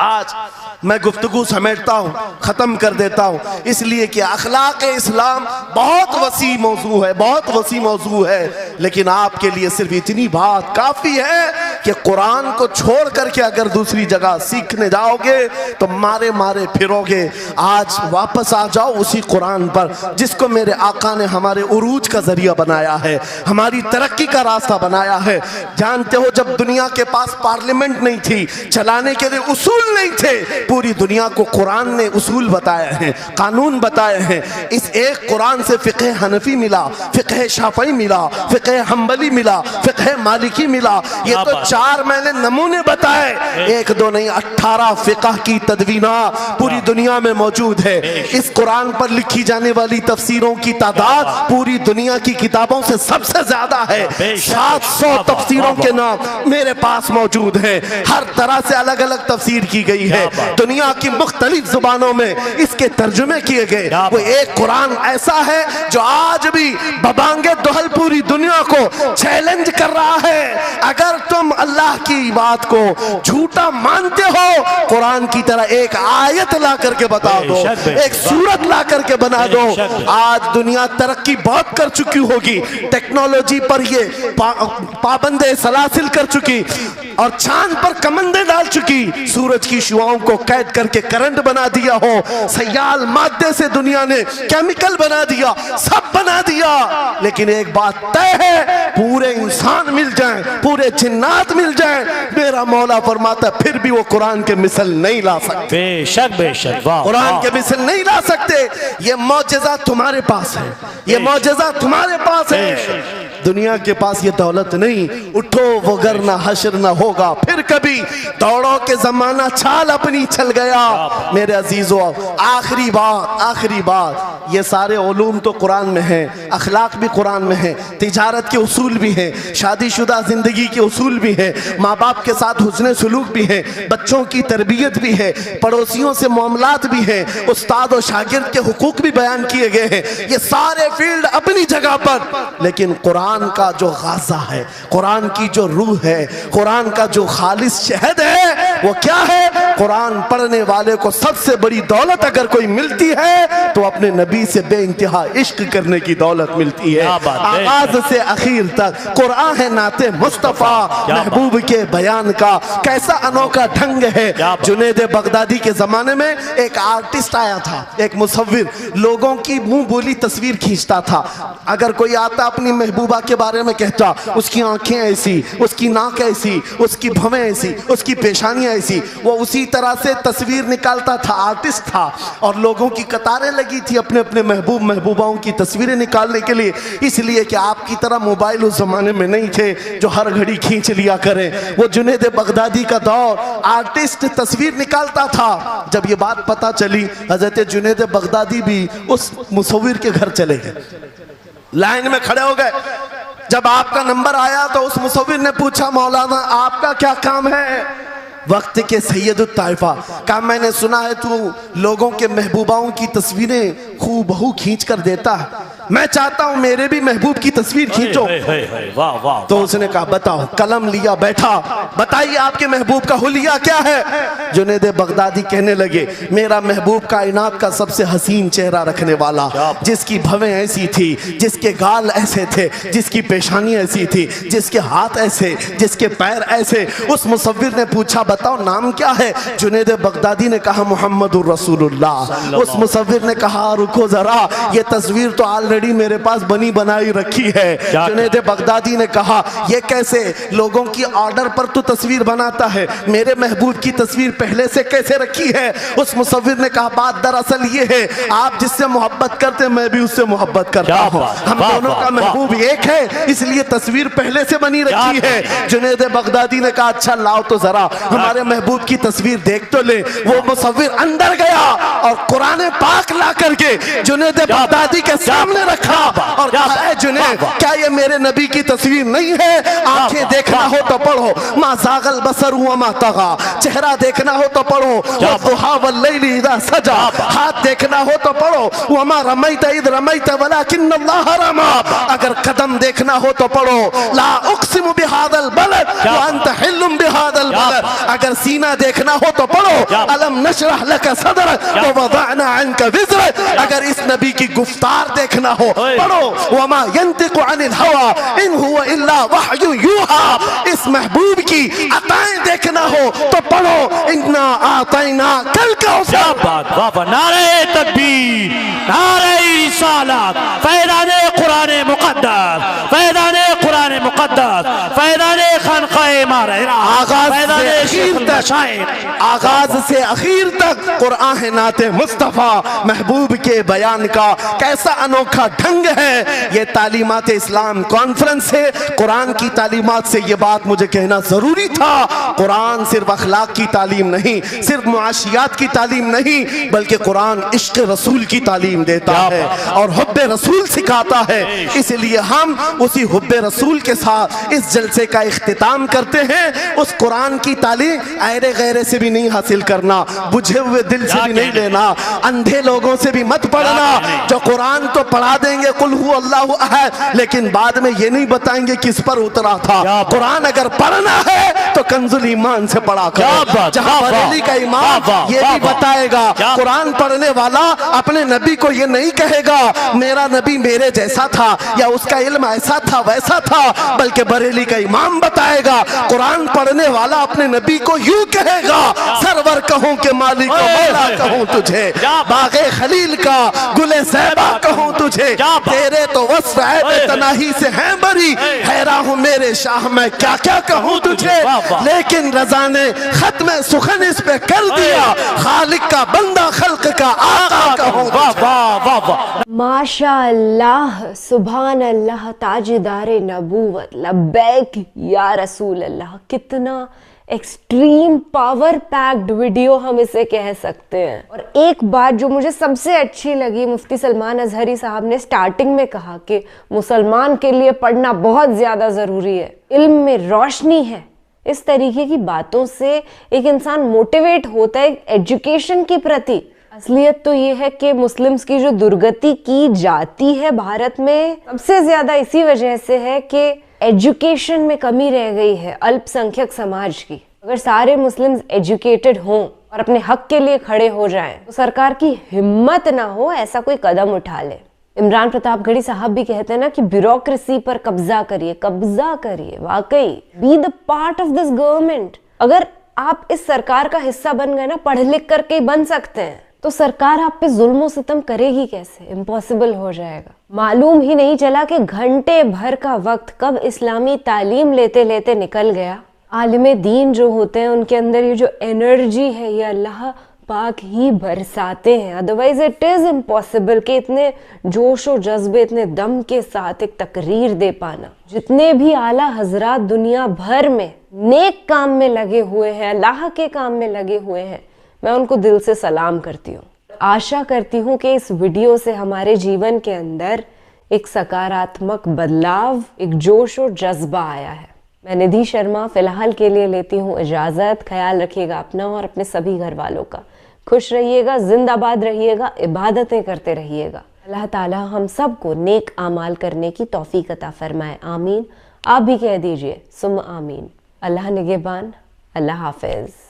आज मैं गुफ्तगू समेटता हूँ, ख़त्म कर देता हूँ, इसलिए कि अखलाक इस्लाम बहुत वसी मौजू है, बहुत वसी मौजू है। लेकिन आपके लिए सिर्फ इतनी बात काफ़ी है कि कुरान को छोड़ करके अगर दूसरी जगह सीखने जाओगे तो मारे मारे फिरोगे। आज वापस आ जाओ उसी कुरान पर जिसको मेरे आका ने हमारे उरूज का जरिया बनाया है, हमारी तरक्की का रास्ता बनाया है। जानते हो, जब दुनिया के पास पार्लियामेंट नहीं थी, चलाने के लिए उसूल नहीं थे, पूरी दुनिया को कुरान ने उसूल बताए हैं, कानून बताए हैं। इस एक कुरान से फ़िक़्ह हनफी मिला, फ़िक़्ह शाफ़ई मिला, फ़िक़्ह हम्बली मिला, फ़िक़्ह मालिकी मिला। ये तो 4 मैंने नमूने बताए, 1 2 नहीं 18 फ़िक़्ह की तदवीना पूरी दुनिया में मौजूद है। इस कुरान पर लिखी जाने वाली तफसीरों की तादाद पूरी दुनिया की किताबों से सबसे ज्यादा है। 700 तफसीरों के नाम मेरे पास मौजूद है, हर तरह से अलग अलग तफसीर की गई है, दुनिया की मुख्तलिफ जुबानों में इसके तर्जुमे किए गए। वो एक कुरान ऐसा है जो आज भी बबांगे दुहल पूरी दुनिया को चैलेंज कर रहा है। अगर तुम अल्लाह की बात को झूठा मानते हो, कुरान की तरह एक आयत ला करके बता दो, एक सूरत ला करके बना दो। आज दुनिया तरक्की बहुत कर चुकी होगी, टेक्नोलॉजी पर ये पाबंदे सलासिल कर चुकी और चांद पर कमंदे डाल चुकी, सूरज की शुआओं को कैद करके करंट बना दिया हो, सयाल मादे से दुनिया ने केमिकल बना दिया, सब बना दिया। लेकिन एक बात तय है, पूरे इंसान मिल जाएं, पूरे जिन्नात मिल जाएं, मेरा मौला फरमाता फिर भी वो कुरान के मिसल नहीं ला सकते। बेशक बेशक, कुरान के मिसल नहीं ला सकते। ये मौजज़ा तुम्हारे पास है, ये मौजज़ा तुम्हारे पास है। दुनिया के पास ये दौलत नहीं। उठो वगरना हश्र न होगा फिर कभी, दौड़ो के जमाना चाल अपनी चल गया। मेरे अजीजों, आखिरी बात, ये सारे उलूम तो कुरान में हैं, अखलाक भी कुरान में है, तिजारत के उसूल भी हैं, शादीशुदा जिंदगी के उसूल भी हैं, माँ बाप के साथ हुस्न सलूक भी है, बच्चों की तरबियत भी है, पड़ोसियों से मामलात भी हैं, उस्ताद और शागिर्द के हुकूक भी बयान किए गए हैं। ये सारे फील्ड अपनी जगह पर, लेकिन कुरान का जो गाज़ा है, कुरान की जो रूह है, कुरान का जो खालिस शहद है, वो क्या है? कुरान पढ़ने वाले को सबसे बड़ी दौलत अगर कोई मिलती है तो अपने नबी से बेइंतहा इश्क करने की दौलत मिलती है। आगाज से आखिर तक कुरान है नाते मुस्तफा, महबूब के बयान का कैसा अनोखा ढंग है। जुनैद बगदादी के जमाने में एक आर्टिस्ट आया था, एक मुसव्विर, लोगों की मुंह बोली तस्वीर खींचता था। अगर कोई आता अपनी महबूबा के बारे में कहता, उसकी आंखें ऐसी, उसकी नाक ऐसी, उसकी भवें ऐसी, उसकी पेशानियां ऐसी, वो उसी तरह से तस्वीर निकालता था। आर्टिस्ट था और लोगों की कतारें लगी थी अपने अपने महबूब महबूबाओं की तस्वीरें निकालने के लिए, इसलिए कि आपकी तरह मोबाइल उस जमाने में नहीं थे जो हर घड़ी खींच लिया करें। वो जुनैद बगदादी का दौर, आर्टिस्ट तस्वीर निकालता था। जब ये बात पता चली, हजरत जुनैद बगदादी भी उस मुसव्विर के घर चले गए, लाइन में खड़े हो गए। जब आपका नंबर आया तो उस मुसव्विर ने पूछा, मौलाना आपका क्या काम है? वक्त के सैयद ताइफा का, मैंने सुना है तू लोगों के महबूबाओं की तस्वीरें खूबहू खींच कर देता है, मैं चाहता हूं मेरे भी महबूब की तस्वीर खींचो। वाह वाह। तो उसने कहा बताओ, कलम लिया बैठा, बताइए आपके महबूब का हुलिया क्या है? जुनैद बगदादी कहने लगे, मेरा महबूब कायनात का सबसे हसीन चेहरा रखने वाला, जिसकी भवें ऐसी थी, जिसके गाल ऐसे थे, जिसकी पेशानी ऐसी थी, जिसके हाथ ऐसे, जिसके पैर ऐसे। उस मुसव्विर ने पूछा बताओ नाम क्या है? जुनैद बगदादी ने कहा मुहम्मदुर रसूलुल्लाह। उस मुसव्विर ने कहा रुको जरा, ये तस्वीर तो ऑलरेडी मेरे पास बनी बनाई रखी है। जुनैद बगदादी ने कहा ये कैसे? लोगों की ऑर्डर पर तू तस्वीर बनाता है, मेरे महबूब की तस्वीर पहले से कैसे रखी है? उस मुसव्विर ने कहा बात दरअसल ये है, आप जिससे मोहब्बत करते मैं भी उससे मोहब्बत करता हूँ, हम दोनों का महबूब एक है, इसलिए तस्वीर पहले से बनी रखी है। जुनैद बगदादी ने कहा अच्छा लाओ तो जरा हमारे महबूब की तस्वीर देख तो ले। वो मुसव्विर अंदर गया और कुरान पाक ला करके जुनैद बगदादी के सामने रखा और कहा जुनैद क्या ये मेरे नबी की तस्वीर नहीं है? आंखें देखना हो तो पढ़ो, मा ज़ागल बसर व मा तगा, चेहरा देखना हो तो पढ़ो, वद्दुहा वल्लैलि इज़ा सजा, हाथ देखना हो तो पढ़ो, वमा रमैत इज़ रमैत वलाकिन्न अल्लाह रमा, अगर कदम देखना हो तो पढ़ो, ला उक़सिमु बिहादल बलद व अंत हिल्लुम बिहादल बलद। अगर सीना देखना हो तो पढ़ो, अलम नशरह लका सदरक व वदअना अन्का विज़रक। अगर इस नबी की गुफ्तार देखना हो पढ़ो, वमा यंतिकु अनिल हवा इन हुवा इल्ला वहयु यूहा। इस महबूब की अताएं देखना हो तो पढ़ो, इन्ना आतैना कल कौसर। नारे तकबीर, नारे रिसालत, फैज़ाने कुरान मुक़द्दस, फैज़ाने कुरान मुक़द्दस, फैज़ाने खानक़ाह माहिरा, आगाज से आखिर तक कुरान नाते मुस्तफ़ा महबूब के बयान का कैसा अनोखा ढंग है। ये तालीमात इस्लाम कॉन्फ्रेंस से कुरान की तालीमात से ये बात मुझे कहना जरूरी था। कुरान सिर्फ अखलाक की तालीम नहीं, सिर्फ मुआशियात की तालीम नहीं, बल्कि कुरान इश्क रसूल की तालीम देता है और हुब्बे रसूल सिखाता है। इसलिए हम उसी हुब्बे रसूल के साथ इस जलसे का इख्तिताम करते हैं। उस कुरान की तालीम ऐरे गैरे से भी नहीं हासिल करना, बुझे हुए दिल से भी नहीं लेना, अंधे लोगों से भी मत पढ़ना जो कुरान तो पढ़ा देंगे कुल हु अल्लाहु अहद, लेकिन बाद में ये नहीं बताएंगे किस पर उतरा था। कुरान अगर पढ़ना है तो कंजुल ईमान से पढ़ा करो, जहां बरेली का इमाम ये भी बताएगा। कुरान पढ़ने वाला अपने नबी को ये नहीं कहेगा मेरा नबी मेरे जैसा था या उसका इल्म ऐसा था वैसा था, बल्कि बरेली का इमाम बताएगा। कुरान पढ़ने वाला अपने नबी को यूं कहेगा, सरवर कहूं के मालिक मौला कहूं तुझे, बागे खलील का गुले ज़ैबा कहूं तुझे, तेरे तो वस्फ़ है तनाही से है बरी, हैरान हूं मेरे शाह मैं क्या क्या कहूं तुझे। लेकिन रज़ा ने खत्म सुखन इस पे कर दिया, खालिक का बंदा खल्क का आका कहूं। माशाअल्लाह, सुभान अल्लाह, ताजदारे नबूवत, लब्बैक या रसूल अल्लाह। कितना एक्सट्रीम पावर पैक्ड वीडियो हम इसे कह सकते हैं। और एक बात जो मुझे सबसे अच्छी लगी, मुफ्ती सलमान अजहरी साहब ने स्टार्टिंग में कहा कि मुसलमान के लिए पढ़ना बहुत ज़्यादा ज़रूरी है, इल्म में रोशनी है। इस तरीके की बातों से एक इंसान मोटिवेट होता है एजुकेशन के प्रति। असलियत तो ये है कि मुस्लिम्स की जो दुर्गति की जाती है भारत में, सबसे ज़्यादा इसी वजह से है कि एजुकेशन में कमी रह गई है अल्पसंख्यक समाज की। अगर सारे मुस्लिम्स एजुकेटेड हों और अपने हक के लिए खड़े हो जाएं, तो सरकार की हिम्मत ना हो ऐसा कोई कदम उठा ले। इमरान प्रतापगढ़ी साहब भी कहते हैं ना कि ब्यूरोक्रेसी पर कब्जा करिए, कब्जा करिए। वाकई be the part of this government. अगर आप इस सरकार का हिस्सा बन गए ना, पढ़ लिख करके ही बन सकते हैं, तो सरकार आप पे जुल्म सितम करेगी कैसे? इम्पॉसिबल हो जाएगा। मालूम ही नहीं चला कि घंटे भर का वक्त कब इस्लामी तालीम लेते लेते निकल गया। आलिम दीन जो होते हैं उनके अंदर ये जो एनर्जी है ये अल्लाह पाक ही बरसाते हैं। अदरवाइज इट इज इम्पॉसिबल कि इतने जोश और जज्बे, इतने दम के साथ एक तकरीर दे पाना। जितने भी आला हजरात दुनिया भर में नेक काम में लगे हुए हैं, अल्लाह के काम में लगे हुए हैं, मैं उनको दिल से सलाम करती हूँ। आशा करती हूँ कि इस वीडियो से हमारे जीवन के अंदर एक सकारात्मक बदलाव, एक जोश और जज्बा आया है। मैं निधि शर्मा फिलहाल के लिए लेती हूँ इजाज़त। ख्याल रखिएगा अपना और अपने सभी घर वालों का। खुश रहिएगा, जिंदाबाद रहिएगा, इबादतें करते रहिएगा। अल्लाह ताला हम सबको नेक आमाल करने की तौफीक अता फरमाए। आमीन। आप भी कह दीजिए सुम आमीन। अल्लाह निगहबान। अल्लाह हाफिज़।